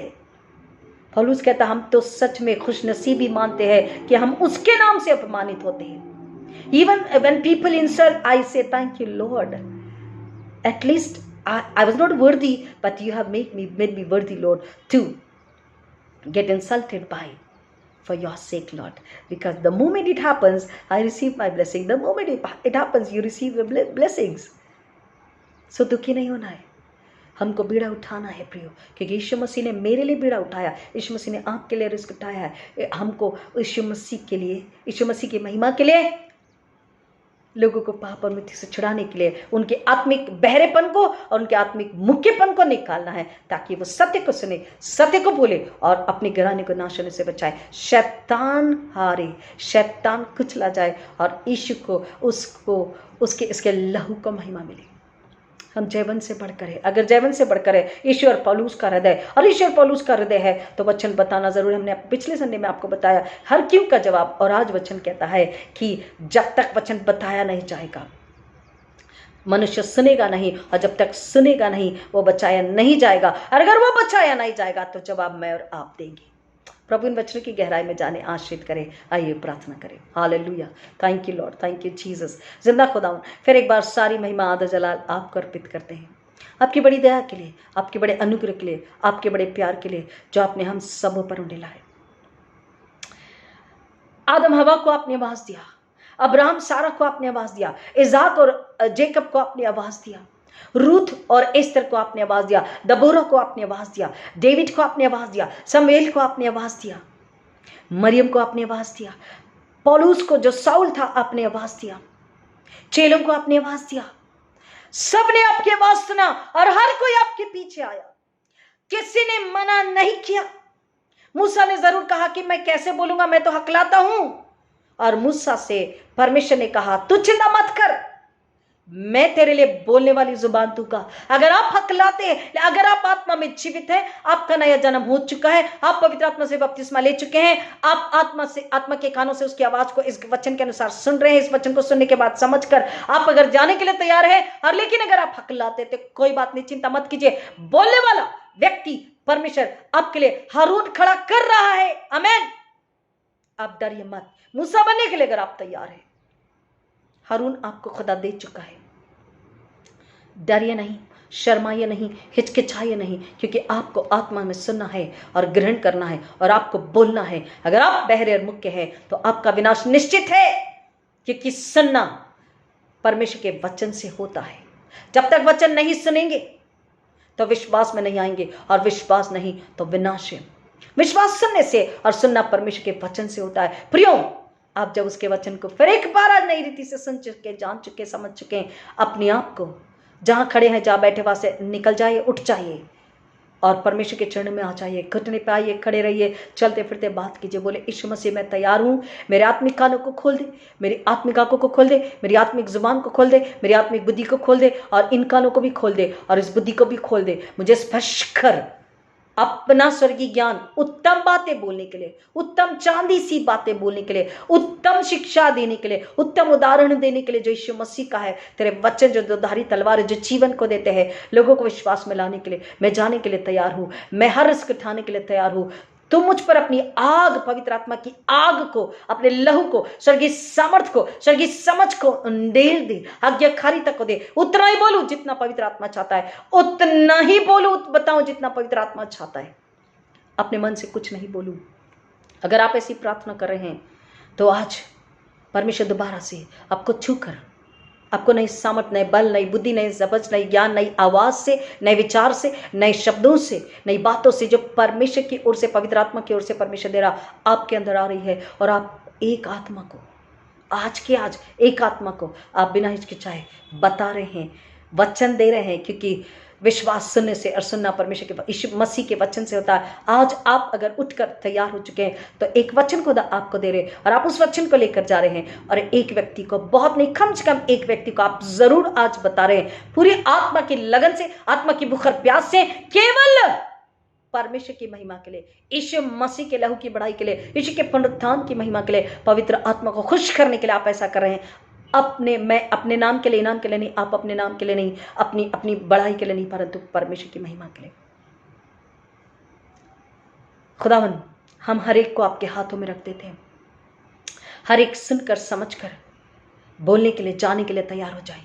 पौलुस कहता हम तो सच में खुशनसीबी मानते हैं कि हम उसके नाम से अपमानित होते हैं। Even when people insult, I say thank you Lord. At least I was not worthy, but you have made me worthy, Lord, to get insulted by for your sake, Lord. Because the moment it happens, I receive my blessing. The moment it happens, you receive your blessings. So दुखी नहीं होना है, हमको बीड़ा उठाना है प्रियो, क्योंकि यीशु मसीह ने मेरे लिए बीड़ा उठाया, यीशु मसीह ने आपके लिए रिस्क उठाया है। हमको यीशु मसीह के लिए, यीशु मसीह की महिमा के लिए, लोगों को पाप और मृत्यु से छुड़ाने के लिए, उनके आत्मिक बहरेपन को और उनके आत्मिक मुक्केपन को निकालना है, ताकि वो सत्य को सुने, सत्य को बोले और अपने घराने को नाश होने से बचाए। शैतान हारे, शैतान कुचला जाए और यीशु को, उसके इसके लहू को महिमा मिले। हम जयवंत से बढ़कर है, अगर जयवंत से बढ़कर है ईश्वर पौलुस का हृदय, और ईश्वर पौलुस का हृदय है तो वचन बताना जरूर। हमने पिछले संडे में आपको बताया हर क्यों का जवाब, और आज वचन कहता है कि जब तक वचन बताया नहीं जाएगा मनुष्य सुनेगा नहीं, और जब तक सुनेगा नहीं वो बचाया नहीं जाएगा, और अगर वो बचाया नहीं जाएगा तो जवाब मैं और आप देंगे। प्रभु इन वचनों की गहराई में जाने आश्रित करे। आइए प्रार्थना करें। Hallelujah, thank you Lord, thank you Jesus. जिंदा खुदावन, फिर एक बार सारी महिमा आदर जलाल आपको अर्पित करते हैं, आपकी बड़ी दया के लिए, आपके बड़े अनुग्रह के लिए, आपके बड़े प्यार के लिए जो आपने हम सबों पर उंडेला है। आदम हवा को आपने आवाज दिया, अब्राहम सारा को आपने आवाज दिया, इज़ाक और जेकब को आपने आवाज दिया, रूथ और एस्तर को आपने आवाज दिया, दबोरा को आपने आवाज दिया, डेविड को आपने आवाज दिया, शमूएल को आपने आवाज दिया, मरियम को आपने आवाज दिया, पौलुस को जो साउल था आपने आवाज दिया, चेलों को आपने आवाज दिया। सबने आपकी आवाज सुना और हर कोई आपके पीछे आया, किसी ने मना नहीं किया। मूसा ने जरूर कहा कि मैं कैसे बोलूंगा, मैं तो हकलाता हूं, और मूसा से परमेश्वर ने कहा तू चिंता मत कर, मैं तेरे लिए बोलने वाली जुबान दूंगा। अगर आप हकलाते हैं, अगर आप आत्मा में जीवित हैं, आपका नया जन्म हो चुका है, आप पवित्र आत्मा से बपतिस्मा ले चुके हैं, आप आत्मा के कानों से उसकी आवाज को इस वचन के अनुसार सुन रहे हैं। इस वचन को सुनने के बाद समझकर आप अगर जाने के लिए तैयार हैं, और लेकिन अगर आप हकलाते तो कोई बात नहीं, चिंता मत कीजिए, बोलने वाला व्यक्ति परमेश्वर आपके लिए हारून खड़ा कर रहा है। आमीन। आप डरिए मत, मूसा बनने के लिए अगर आप तैयार हैं, हारून आपको खुदा दे चुका है। डरिए नहीं, शर्माइए नहीं, हिचकिचाइए नहीं, क्योंकि आपको आत्मा में सुनना है और ग्रहण करना है और आपको बोलना है। अगर आप बहरे और मुक्के हैं तो आपका विनाश निश्चित है, क्योंकि सुनना परमेश्वर के वचन से होता है। जब तक वचन नहीं सुनेंगे तो विश्वास में नहीं आएंगे, और विश्वास नहीं तो विनाश है। विश्वास सुनने से और सुनना परमेश्वर के वचन से होता है। प्रियो, आप जब उसके वचन को फिर एक बार आज नई रीति से सुन चुके, जान चुके, समझ चुके, अपने आप को जहां खड़े हैं, जहां बैठे वहां से निकल जाइए, उठ जाइए और परमेश्वर के चरण में आ जाइए, घुटने पे आइए, खड़े रहिए, चलते फिरते बात कीजिए, बोले यीशु मसीह मैं तैयार हूँ, मेरे आत्मिक कानों को खोल दे, मेरी आत्मिक आंखों को खोल दे, मेरी आत्मिक जुबान को खोल दे, मेरी आत्मिक बुद्धि को खोल दे और इन कानों को भी खोल दे और इस बुद्धि को भी खोल दे, मुझे स्पर्श कर अपना स्वर्गीय ज्ञान, उत्तम बातें बोलने के लिए, उत्तम चांदी सी बातें बोलने के लिए, उत्तम शिक्षा देने के लिए, उत्तम उदाहरण देने के लिए जो यीशु मसीह का है, तेरे वचन जो दोधारी तलवार है, जो जीवन को देते हैं, लोगों को विश्वास में लाने के लिए मैं जाने के लिए तैयार हूं, मैं हर रिस्क उठाने के लिए तैयार हूं। तुम मुझ पर अपनी आग, पवित्र आत्मा की आग को, अपने लहू को, स्वर्गीय सामर्थ को, स्वर्गीय समझ को अंधेर दे, आज्ञाकारिता को दे। उतना ही बोलूं जितना पवित्र आत्मा चाहता है, उतना ही बोलूं, बताऊं जितना पवित्र आत्मा चाहता है, अपने मन से कुछ नहीं बोलूं। अगर आप ऐसी प्रार्थना कर रहे हैं तो आज परमेश्वर दोबारा से आपको छू कर, आपको नई सामर्थ, नए बल, नई बुद्धि, नई जबज, नई ज्ञान, नई आवाज से, नए विचार से, नए शब्दों से, नई बातों से जो परमेश्वर की ओर से, पवित्र आत्मा की ओर से परमेश्वर दे रहा, आपके अंदर आ रही है। और आप एक आत्मा को, आज के आज एक आत्मा को आप बिना हिचकिचाए बता रहे हैं, वचन दे रहे हैं, क्योंकि विश्वास सुनने से और सुनना परमेश्वर के यीशु मसीह के वचन से होता है। आज आप अगर उठकर तैयार हो चुके हैं तो एक वचन को आपको दे रहे हैं और आप उस वचन को लेकर जा रहे हैं और एक व्यक्ति को, बहुत नहीं, कम से कम एक व्यक्ति को आप जरूर आज बता रहे हैं, पूरी आत्मा की लगन से, आत्मा की भूख और प्यास से, केवल परमेश्वर की महिमा के लिए, यीशु मसीह के लहू की बढ़ाई के लिए, यीशु के पुनरुत्थान की महिमा के लिए, पवित्र आत्मा को खुश करने के लिए आप ऐसा कर रहे हैं। मैं अपने नाम के लिए, इनाम के लिए नहीं, आप अपने नाम के लिए नहीं, अपनी बढ़ाई के लिए नहीं, परंतु परमेश्वर की महिमा के लिए। खुदावन, हम हर एक को आपके हाथों में रख देते हैं, हर एक सुनकर समझकर बोलने के लिए, जाने के लिए तैयार हो जाए,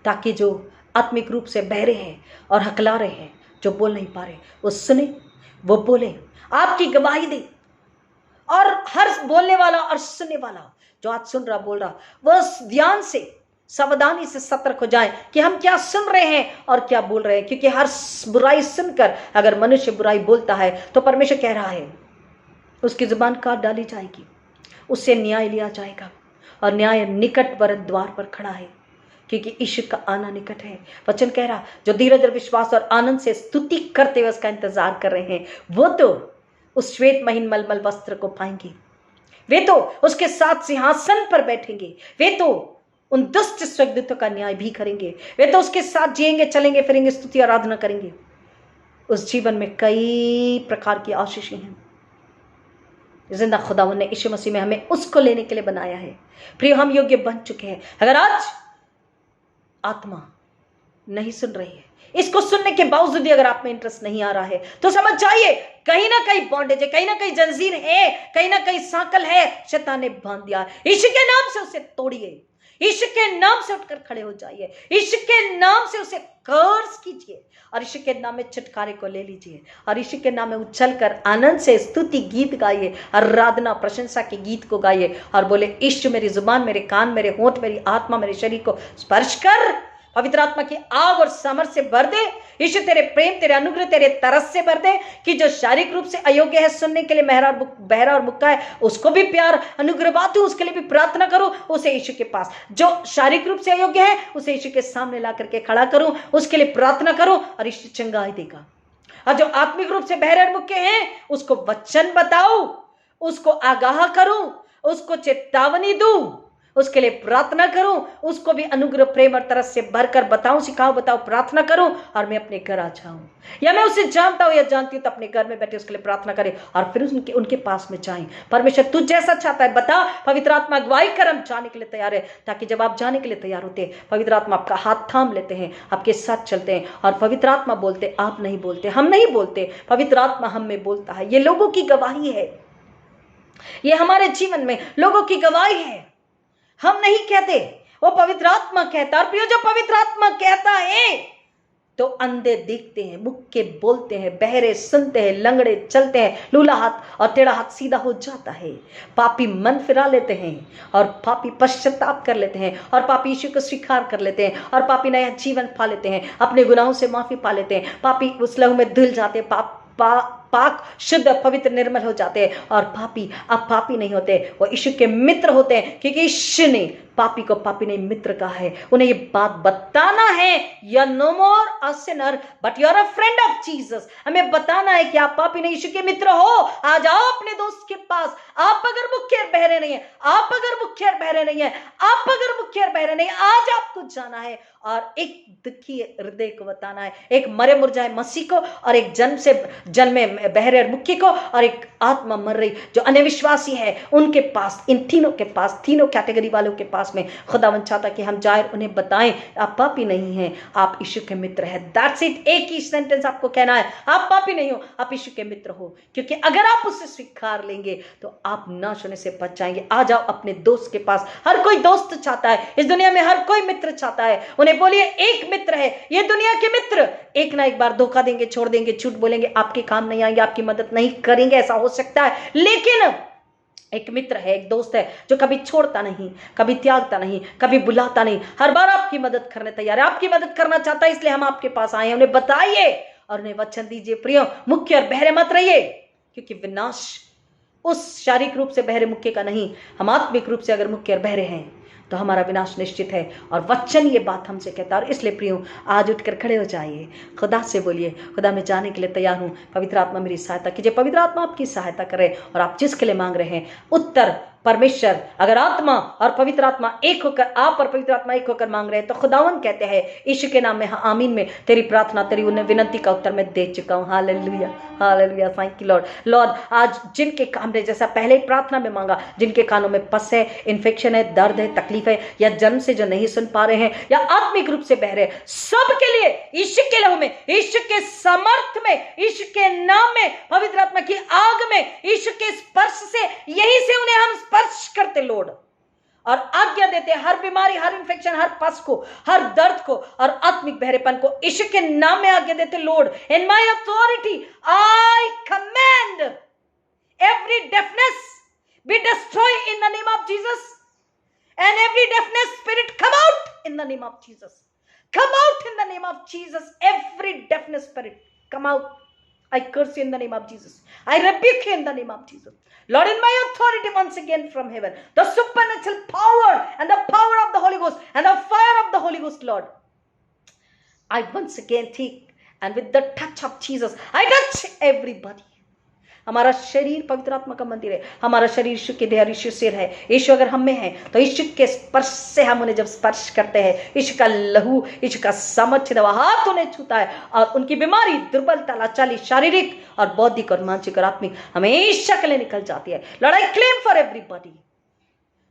ताकि जो आत्मिक रूप से बहरे हैं और हकला रहे हैं, जो बोल नहीं पा रहे, वो सुने, वो बोले, आपकी गवाही दे। और हर बोलने वाला और सुनने वाला जो आज सुन रहा, बोल रहा, वह ध्यान से, सावधानी से सतर्क हो जाए कि हम क्या सुन रहे हैं और क्या बोल रहे हैं। क्योंकि हर बुराई सुनकर अगर मनुष्य बुराई बोलता है तो परमेश्वर कह रहा है उसकी जुबान काट डाली जाएगी, उससे न्याय लिया जाएगा और न्याय निकट वर द्वार पर खड़ा है, क्योंकि ईश्वर का आना निकट है। वचन कह रहा, जो धीरज और विश्वास और आनंद से स्तुति करते हुए उसका इंतजार कर रहे हैं, वो तो उस श्वेत महीन मलमल वस्त्र को पाएंगे, वे तो उसके साथ सिंहासन पर बैठेंगे, वे तो उन दुष्ट स्वर्गदूतों का न्याय भी करेंगे, वे तो उसके साथ जिएंगे, चलेंगे, फिरेंगे, स्तुति आराधना करेंगे। उस जीवन में कई प्रकार की आशीषें हैं। जिंदा खुदावन ने यीशु मसीह में हमें उसको लेने के लिए बनाया है। प्रिय, हम योग्य बन चुके हैं। अगर आज आत्मा नहीं सुन रही है, इसको सुनने के बावजूद भी अगर आप में इंटरेस्ट नहीं आ रहा है, तो समझ जाइए कहीं ना कहीं बॉन्डेज है, कहीं ना कहीं जंजीर है, कहीं ना कहीं सांकल है, शैतान ने बांध दिया। यीशु के नाम से उसे तोड़िए, यीशु के नाम से उठकर खड़े हो जाइए, यीशु के नाम से उसे कर्ज कीजिए और यीशु के नाम में छुटकारे को ले लीजिए और यीशु के नाम में उछलकर आनंद से स्तुति गीत गाइए, आराधना प्रशंसा के गीत को गाइए और बोले, यीशु मेरी जुबान, मेरे कान, मेरे होंठ, मेरी आत्मा, मेरे शरीर को स्पर्श कर, पवित्र आत्मा की आग और सामर्थ से भर दे। यीशु तेरे प्रेम, तेरे अनुग्रह, तेरे तरस से भर दे कि जो शारीरिक रूप से अयोग्य है, सुनने के लिए बहरा और मुक्का है, उसको भी प्यार अनुग्रह बातू, उसके लिए भी प्रार्थना करूं, उसे यीशु के पास। जो शारीरिक रूप से अयोग्य है, उसे यीशु के सामने ला करके खड़ा करूं, उसके लिए प्रार्थना करूं और यीशु चंगाई देगा। और जो आत्मिक रूप से बहरे और मुक्के हैं, उसको वचन बताओ, उसको आगाह करूं, उसको चेतावनी दूं, उसके लिए प्रार्थना करूं, उसको भी अनुग्रह, प्रेम और तरस से भरकर बताऊं, सिखाऊं, बताऊं, प्रार्थना करूं और मैं अपने घर आ जाऊं। या मैं उसे जानता हूं या जानती हूं तो अपने घर में बैठे उसके लिए प्रार्थना करें और फिर उनके पास में जाएं। परमेश्वर तू जैसा चाहता है बता, पवित्र आत्मा अगुवाई कर, हम जाने के लिए तैयार है। ताकि जब आप जाने के लिए तैयार होते हैं, पवित्र आत्मा आपका हाथ थाम लेते हैं, आपके साथ चलते हैं और पवित्र आत्मा बोलते, आप नहीं बोलते, हम नहीं बोलते, पवित्र आत्मा हम में बोलता है। ये लोगों की गवाही है, ये हमारे जीवन में लोगों की गवाही है। हम नहीं कहते, वो पवित्र आत्मा कहता। और प्रियो, जो पवित्र आत्मा कहता है तो अंधे देखते हैं, मुक्के बोलते हैं, बहरे सुनते हैं, लंगड़े चलते हैं, लूला हाथ और टेढ़ा हाथ सीधा हो जाता है, पापी मन फिरा लेते हैं और पापी पश्चाताप कर लेते हैं और पापी यीशु को स्वीकार कर लेते हैं और पापी नया जीवन पा लेते हैं, अपने गुनाहों से माफी पा लेते हैं, पापी उस लहू में धुल जाते हैं, पाक शुद्ध पवित्र निर्मल हो जाते हैं और पापी अब पापी नहीं होते, वो यीशु के मित्र होते हैं, क्योंकि यीशु ने पापी को पापी नहीं मित्र कहा है। उन्हें ये बात बताना है, you are no more a sinner but you are a friend of Jesus. हमें बताना है कि आप पापी नहीं, यीशु के मित्र हो। आ जाओ अपने दोस्त के पास। आप अगर मुख्य बहरे नहीं है, आप अगर मुख्य बहरे नहीं है, आप अगर मुख्य बहरे नहीं, आज आपको जाना है और एक दुखी हृदय को बताना है, एक मरे मुरझाए मसीह को और एक जन्म से जन्मे बहरे मुख्य को और एक आत्मा मर रही जो अनविश्वासी है उनके पास, इन तीनों के पास, तीनों कैटेगरी वालों के पास में खुदावंद चाहता कि हम जाए, उन्हें बताएं आप पापी नहीं हैं, आप यीशु के मित्र हैं। That's it. एक ही सेंटेंस आपको कहना है, आप पापी नहीं हो, आप यीशु के मित्र हो। क्योंकि अगर आप उसे स्वीकार लेंगे तो आप नाश होने से बच जाएंगे। आ जाओ अपने दोस्त के पास। हर कोई दोस्त चाहता है, इस दुनिया में हर कोई मित्र चाहता है। उन्हें बोलिए एक मित्र है, ये दुनिया के मित्र एक ना एक बार धोखा देंगे, छोड़ देंगे, झूठ बोलेंगे, आपके काम नहीं आएंगे, आपकी मदद नहीं करेंगे, ऐसा हो सकता है। लेकिन एक मित्र है, एक दोस्त है जो कभी छोड़ता नहीं, कभी त्यागता नहीं, कभी बुलाता नहीं, हर बार आपकी मदद करने तैयार है, आपकी मदद करना चाहता है, इसलिए हम आपके पास आए हैं। उन्हें बताइए और उन्हें वचन दीजिए, प्रियो मुख्य और बहरे मत रहिए, क्योंकि विनाश उस शारीरिक रूप से बहरे मुख्य का नहीं, हम आत्मिक रूप से अगर मुख्य और बहरे हैं तो हमारा विनाश निश्चित है। और वचन ये बात हमसे कहता है। और इसलिए प्रियो आज उठकर खड़े हो जाइए, खुदा से बोलिए, खुदा मैं जाने के लिए तैयार हूँ, पवित्र आत्मा मेरी सहायता कीजिए। पवित्र आत्मा आपकी सहायता करे और आप जिसके लिए मांग रहे हैं उत्तर परमेश्वर, अगर आत्मा और पवित्र आत्मा एक होकर, आप और पवित्र आत्मा एक होकर मांग रहे हैं तो खुदावन कहते हैं यीशु के नाम में आमीन में तेरी प्रार्थना, तेरी उन्हें विनती का उत्तर मैं दे चुका हूँ। Hallelujah, hallelujah, thank you Lord. Lord आज जिनके काम ने, जैसा पहले प्रार्थना में मांगा, जिनके कानों में पस है, इन्फेक्शन है, दर्द है, तकलीफ है, या जन्म से जो नहीं सुन पा रहे हैं या आत्मिक रूप से बह रहे हैं, सबके लिए यीशु के लहू में, यीशु के समर्थ में, यीशु के नाम में, पवित्र आत्मा की आग में, यीशु के स्पर्श से, यही से उन्हें हम स्पर्श करते लॉर्ड और आज्ञा देते हर बीमारी, हर इंफेक्शन, हर पस को, हर दर्द को और आत्मिक बहरेपन को यीशु के नाम में आज्ञा देते Lord. In my authority I command every deafness be destroyed in the name of Jesus and every deafness spirit come out in the name of Jesus. Come out in the name of Jesus. Every deafness spirit come out. I curse you in the name of Jesus. I rebuke you in the name of Jesus. Lord, in my authority once again from heaven, the supernatural power and the power of the Holy Ghost and the fire of the Holy Ghost, Lord, I once again take, and with the touch of Jesus, I touch everybody. हमारा शरीर पवित्र आत्मा का मंदिर है, हमारा शरीर यीशु के देह, यीशु सिर है। यीशु अगर हम में है तो यीशु के स्पर्श से हम उन्हें जब स्पर्श करते हैं, यीशु का लहू, यीशु का सामर्थ्य दवा हाथ उन्हें छूता है और उनकी बीमारी, दुर्बलता, लाचारी, शारीरिक और बौद्धिक और मानसिक और आत्मिक हमेशा के लिए निकल जाती है। Lord I claim for everybody,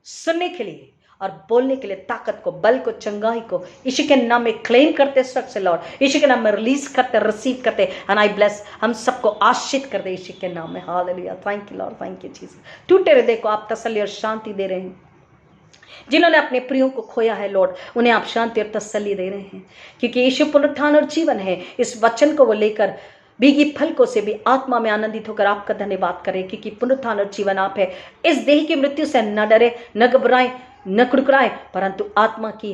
सुनने के लिए और बोलने के लिए ताकत को, बल को, चंगाई को यीशु के नाम में क्लेम करते सख्त से लॉर्ड, यीशु के नाम में रिलीज करते, रिसीव करते, एंड आई ब्लेस, हम सबको आशीष कर दे यीशु के नाम में। Hallelujah, thank you Lord, thank you Jesus. टूटे हृदय को आप तसल्ली और शांति दे रहे हैं। जिन्होंने अपने प्रियों को खोया है लॉर्ड, उन्हें आप शांति और तसल्ली दे रहे हैं, क्योंकि यीशु पुनरुत्थान और जीवन है। इस वचन को वो लेकर भीगी फलकों से भी आत्मा में आनंदित होकर आपका धन्यवाद करें, क्योंकि पुनरुत्थान और जीवन आप है। इस देह की मृत्यु से न डरे, न घबराएं, न कुड़कुड़ाएं, परंतु आत्मा की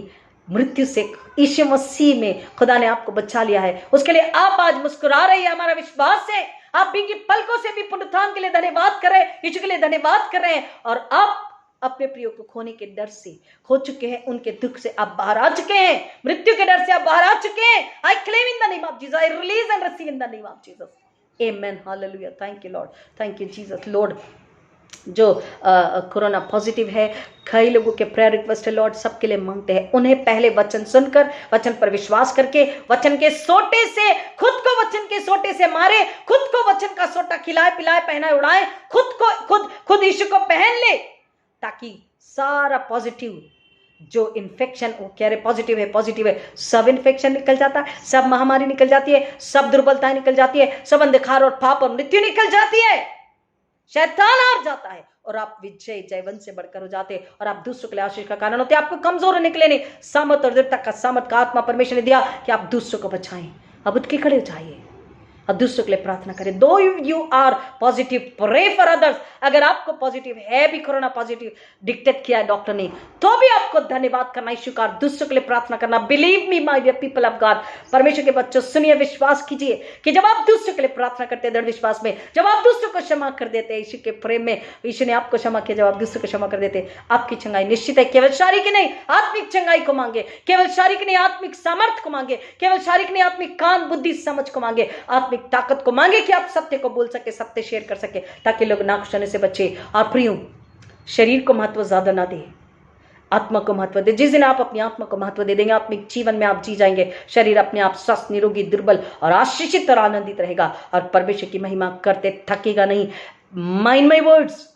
मृत्यु से यीशु मसीह में खुदा ने आपको बचा लिया है। उसके लिए आप आज मुस्कुरा रहे हैं, हमारा विश्वास है। आप भीगी पलकों से भी पुनरुत्थान के लिए धन्यवाद कर रहे हैं, यीशु के लिए धन्यवाद कर रहे हैं। और आप अपने प्रियो को खोने के डर से खो चुके हैं, उनके दुख से आप बाहर आ चुके हैं, मृत्यु के डर से आप बाहर आ चुके हैं। I claim in the name of Jesus, I release and receive in the name of Jesus. Amen, hallelujah, thank you Lord, thank you Jesus. Lord, जो कोरोना पॉजिटिव है, कई लोगों के प्रेयर रिक्वेस्ट है लॉर्ड, सबके लिए मांगते हैं। उन्हें पहले वचन सुनकर, वचन पर विश्वास करके, वचन के सोटे से, खुद को वचन के सोटे से मारे, खुद को वचन का सोटा खिलाए पिलाए, पहनाए उड़ाए, खुद यीशु को पहन ले, ताकि सारा पॉजिटिव जो इन्फेक्शन, वो कह रहे पॉजिटिव है, सब इन्फेक्शन निकल जाता है, सब महामारी निकल जाती है, सब दुर्बलताएं निकल जाती है, सब अंधकार और पाप और मृत्यु निकल जाती है, शैतान हार जाता है और आप विजय, जयवंत से बढ़कर हो जाते हैं और आप दूसरों के लिए आशीष का कारण होते हैं। आपको कमजोर होने के लिए नहीं, सामर्थ और दृढ़ता का सामर्थ का आत्मा परमेश्वर ने दिया कि आप दूसरों को बचाएं। अब उठ के खड़े हो जाइए, और दूसरों के लिए प्रार्थना करें। Though you are positive, pray for others. अगर आपको पॉजिटिव है भी, कोरोना पॉजिटिव डिटेक्ट किया है डॉक्टर ने, तो भी आपको धन्यवाद करना, ईश्वर का, दूसरों के लिए प्रार्थना करना। Believe me my dear people of God, परमेश्वर के बच्चों सुनिए, विश्वास कीजिए कि जब आप दूसरों के लिए प्रार्थना करते हैं दृढ़ विश्वास में, जब आप दूसरों को क्षमा कर देते हैं ईश्वर के प्रेम में, ईश्वर ने आपको क्षमा किया, जब आप दूसरों को क्षमा कर देते हैं, आपकी चंगाई निश्चित है। केवल शारीरिक नहीं, आत्मिक चंगाई को मांगे, केवल शारीरिक नहीं, आत्मिक सामर्थ्य को मांगे, केवल शारीरिक नहीं, आत्मिक कान बुद्धि समझ को मांगे, आत्मिक ताकत को मांगे कि आप सत्य को बोल सके, सत्य शेयर कर सके, ताकि लोग नाखुश होने से बचे। और प्रियो, शरीर को महत्व ज्यादा ना दे, आत्मा को महत्व दे। जिस दिन आप अपनी आत्मा को महत्व दे देंगे, आत्मिक जीवन में आप जी जाएंगे, शरीर अपने आप स्वस्थ, निरोगी, दुर्बल और आशीषित और आनंदित रहेगा और परमेश्वर की महिमा करते थकेगा नहीं। माइंड माय वर्ड्स,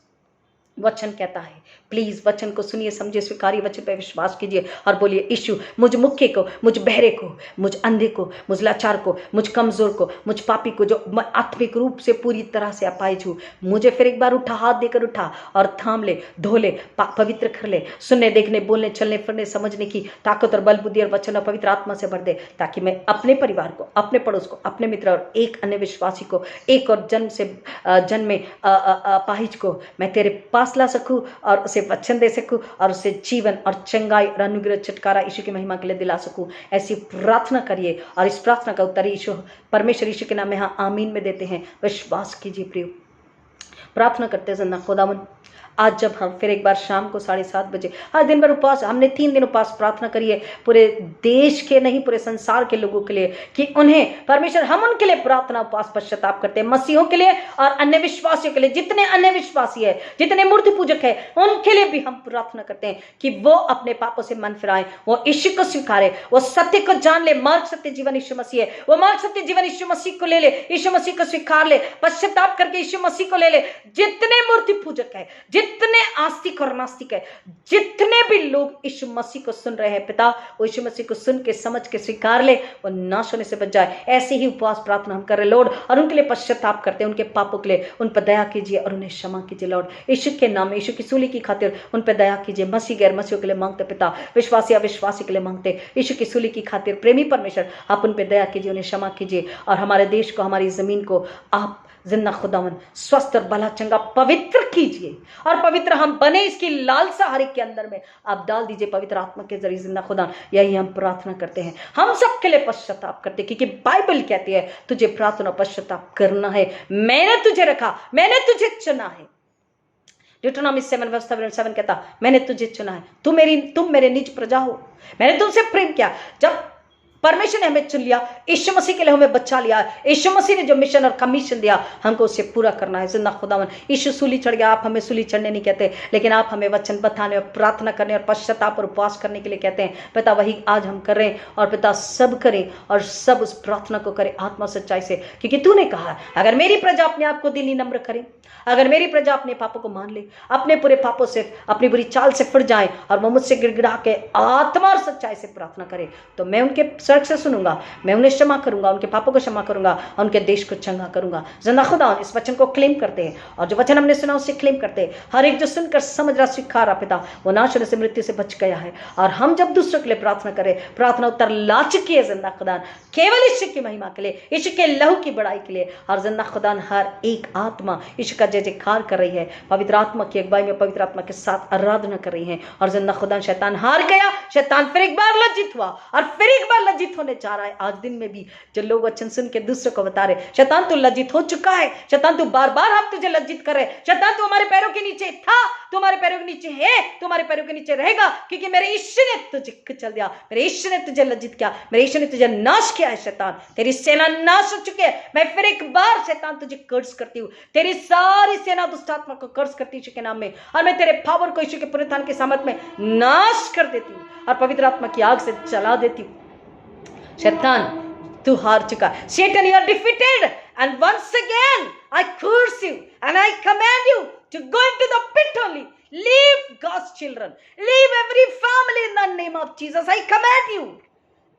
वचन कहता है, प्लीज वचन को सुनिए, समझिए, स्वीकारिए, वचन पर विश्वास कीजिए और बोलिए, यीशु मुझ मुक्के को, मुझ बहरे को, मुझ अंधे को, मुझ लाचार को, मुझ कमजोर को, मुझ पापी को, जो मैं आत्मिक रूप से पूरी तरह से अपाहिज हूं, मुझे फिर एक बार उठा, हाथ देकर उठा और थाम ले, धो ले, पवित्र कर ले, सुनने, देखने, बोलने, चलने फिरने, समझने की ताकत और बल बुद्धि और वचन और पवित्र आत्मा से भर दे, ताकि मैं अपने परिवार को, अपने पड़ोस को, अपने मित्र और एक अन्य विश्वासी को, एक और जन्म में अपाहिज को मैं तेरे पास ला सकूं और उसे वचन दे सकूं और उसे जीवन और चंगाई और अनुग्रह, छुटकारा यीशु की महिमा के लिए दिला सकूं। ऐसी प्रार्थना करिए और इस प्रार्थना का उत्तर यीशु, परमेश्वर यीशु के नाम में हाँ आमीन में देते हैं। विश्वास कीजिए प्रियो, प्रार्थना करते हैं जिंदा खुदावन, आज जब हम फिर एक बार शाम को 7:30 बजे, हर दिन भर उपवास, हमने 3 दिन उपवास प्रार्थना करी है पूरे देश के नहीं, पूरे संसार के लोगों के लिए, कि उन्हें परमेश्वर, हम उनके लिए प्रार्थना उपवास पश्चाताप करते हैं, मसीहों के लिए और अन्य विश्वासियों के लिए, जितने अन्य विश्वासी है, जितने मूर्ति पूजक है, उनके लिए भी हम प्रार्थना करते हैं कि वो अपने पापों से मन फिराएं, वो यीशु को स्वीकारे, वो सत्य को जान ले। मार्ग, सत्य, जीवन यीशु मसीह है, वो मार्ग, सत्य, जीवन यीशु मसीह को ले ले, यीशु मसीह को स्वीकार ले, पश्चाताप करके यीशु मसीह को ले ले। जितने मूर्ति पूजक है, जितने आस्तिक और नास्तिक है, जितने भी लोग यीशु मसीह को सुन रहे हैं, पिता वो यीशु मसीह को सुन के, समझ के स्वीकार ले, वो नाश होने से बच जाए। ऐसे ही उपवास प्रार्थना हम कर रहे लॉर्ड, और उनके लिए पश्चाताप करते हैं, उनके पापों के लिए उन पर दया कीजिए और उन्हें क्षमा कीजिए लॉर्ड, यीशु के नाम में, यीशु की सूली की खातिर उन पर दया कीजिए। मसीह गैर मसीहों के लिए मांगते पिता, विश्वासी अविश्वासी के लिए मांगते, यीशु की सूली की खातिर प्रेमी परमेश्वर आप उन पर दया कीजिए, उन्हें क्षमा कीजिए और हमारे देश को, हमारी जमीन को आप जिंदा खुदावन स्वस्थ और भला चंगा पवित्र कीजिए, और पवित्र हम बने, इसकी लालसा हर एक के अंदर में आप डाल दीजिए पवित्र आत्मा के जरिए जिंदा खुदा। यही हम प्रार्थना करते हैं, हम सबके लिए पश्चाताप करते हैं, क्योंकि बाइबल कहती है तुझे प्रार्थना पश्चाताप करना है, मैंने तुझे रखा, मैंने तुझे चुना है। ड्यूटोनॉमी 7:7 कहता, मैंने तुझे चुना है, तुम मेरे निज प्रजा हो, मैंने तुमसे प्रेम किया। जब परमेश्वर ने हमें चुन लिया, यीशु मसीह के लिए हमें बचा लिया, यीशु मसीह ने जो मिशन और कमीशन दिया हमको उसे पूरा करना है। जिंदा खुदावन, यीशु सूली चढ़ गया, आप हमें सूली चढ़ने नहीं कहते, लेकिन आप हमें वचन बताने और प्रार्थना करने और पश्चाताप और उपवास करने के लिए कहते हैं। पिता वही आज हम कर रहे हैं, और पिता सब करें और सब उस प्रार्थना को करें आत्मा सच्चाई से, क्योंकि तूने कहा अगर मेरी प्रजा अपने आप को दिली नम्र करे, अगर मेरी प्रजा अपने पापों को मान ले, अपने पूरे पापों से, अपनी बुरी चाल से फिर जाए और वो मुझसे गिड़गिड़ा के आत्मा और सच्चाई से प्रार्थना करे, तो मैं उनके स्वर्ग से सुनूंगा, मैं उन्हें क्षमा करूंगा, उनके पापों को क्षमा करूंगा और उनके देश को चंगा करूंगा। जिंदा खुदा इस वचन को क्लेम करते हैं, और जो वचन हमने सुना उसे क्लेम करते हैं। हर एक जो सुनकर समझ रहा, स्वीकार रहा पिता, वो नाश होने से, मृत्यु से बच गया है। और हम जब दूसरों के लिए प्रार्थना करें, प्रार्थना उत्तर ला चुकी है जिंदा खुदा, केवल यीशु की महिमा के लिए, यीशु के लहू की बड़ाई के लिए। और जिंदा खुदा हर एक आत्मा यीशु का जय जयकार कर रही है, पवित्र आत्मा की अगुवाई में पवित्र आत्मा के साथ आराधना कर रही है। और जिंदा खुदा शैतान हार गया, शैतान फिर एक बार लज्जित हुआ और फिर एक बार लज्जित होने जा रहा है। आज दिन में भी जो लोग वचन सुन के दूसरों को बता रहे, शैतान तू लज्जित हो चुका है, शैतान तू बार बार हम तुझे लज्जित कर रहे, शैतान तू हमारे पैरों के नीचे था, तू हमारे पैरों के नीचे है, तू हमारे पैरों के नीचे रहेगा, क्योंकि मेरे यीशु ने तुझे कुचल दिया, मेरे यीशु ने तुझे लज्जित किया, मेरे यीशु ने तुझे नाश किया है। शैतान तेरी सेना नाश हो चुकी है। मैं फिर एक बार शैतान तुझे कर्ज करती हूँ, तेरी सारी सेना दुष्ट आत्मा को कर्ज करती यीशु के नाम में, और मैं तेरे पावर को यीशु के पुनरुत्थान के सामर्थ में नाश कर देती हूँ और पवित्र आत्मा की आग से जला देती हूँ। शैतान तू हार चुका। Satan, you are defeated, and once again I curse you and I command you to go into the pit only. Leave God's children, leave every family in the name of Jesus. I command you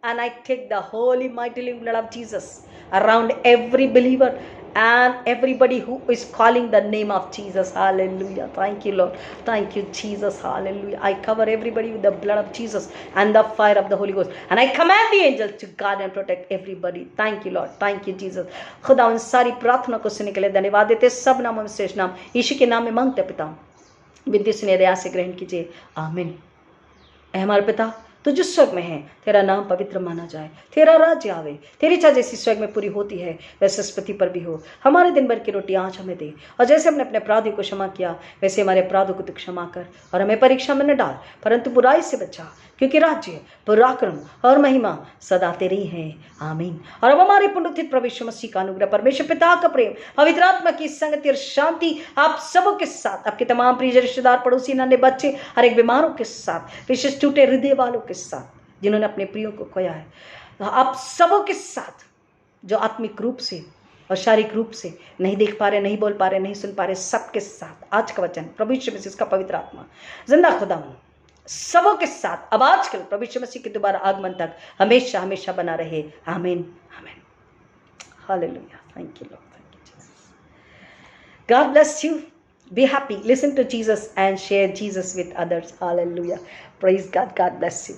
and I take the holy, mighty living blood of Jesus around every believer and everybody who is calling the name of Jesus. Hallelujah. Thank you, Lord. Thank you, Jesus. Hallelujah. I cover everybody with the blood of Jesus and the fire of the Holy Ghost. And I command the angels to guard and protect everybody. Thank you, Lord. Thank you, Jesus. खुदा उन सारी प्रार्थना को सुनने के लिए धन्यवाद देते। सब नामों में श्रेष्ठ नाम यीशु के नाम में मांगते पिता, विद्युत सुने दया से ग्रहण कीजिए। आमीन। ऐ हमारे पिता, तो जो स्वर्ग में है, तेरा नाम पवित्र माना जाए, तेरा राज्य आवे, तेरी इच्छा जैसी स्वर्ग में पूरी होती है वैसे इस पृथ्वी पर भी हो। हमारे दिन भर की रोटी आज हमें दे, और जैसे हमने अपने अपराधियों को क्षमा किया वैसे हमारे अपराधों को तू क्षमा कर, और हमें परीक्षा में न डाल परंतु बुराई से बचा, क्योंकि राज्य, पराक्रम और महिमा सदा तेरी है। आमीन। और अब हमारे पुनरुत्थित प्रभु यीशु मसीह का अनुग्रह, परमेश्वर पिता का प्रेम, पवित्र आत्मा की संगति और शांति आप सबों के साथ, आपके तमाम प्रिय रिश्तेदार, पड़ोसी, नन्हे बच्चे, हर एक बीमारों के साथ, विशेष टूटे हृदय वालों के साथ जिन्होंने अपने प्रियों को खोया है, आप सबों के साथ जो आत्मिक रूप से और शारीरिक रूप से नहीं देख पा रहे, नहीं बोल पा रहे, नहीं सुन पा रहे, सबके साथ आज का वचन प्रभु यीशु मसीह का पवित्र आत्मा जिंदा खुदा सबों के साथ अब आजकल प्रभु यीशु मसीह के दोबारा आगमन तक हमेशा हमेशा बना रहे। आमीन। आमीन। Hallelujah. Thank you Lord. Thank you Jesus. God bless you. Be happy. Listen to Jesus and share Jesus with others. Hallelujah. Praise God. God bless you.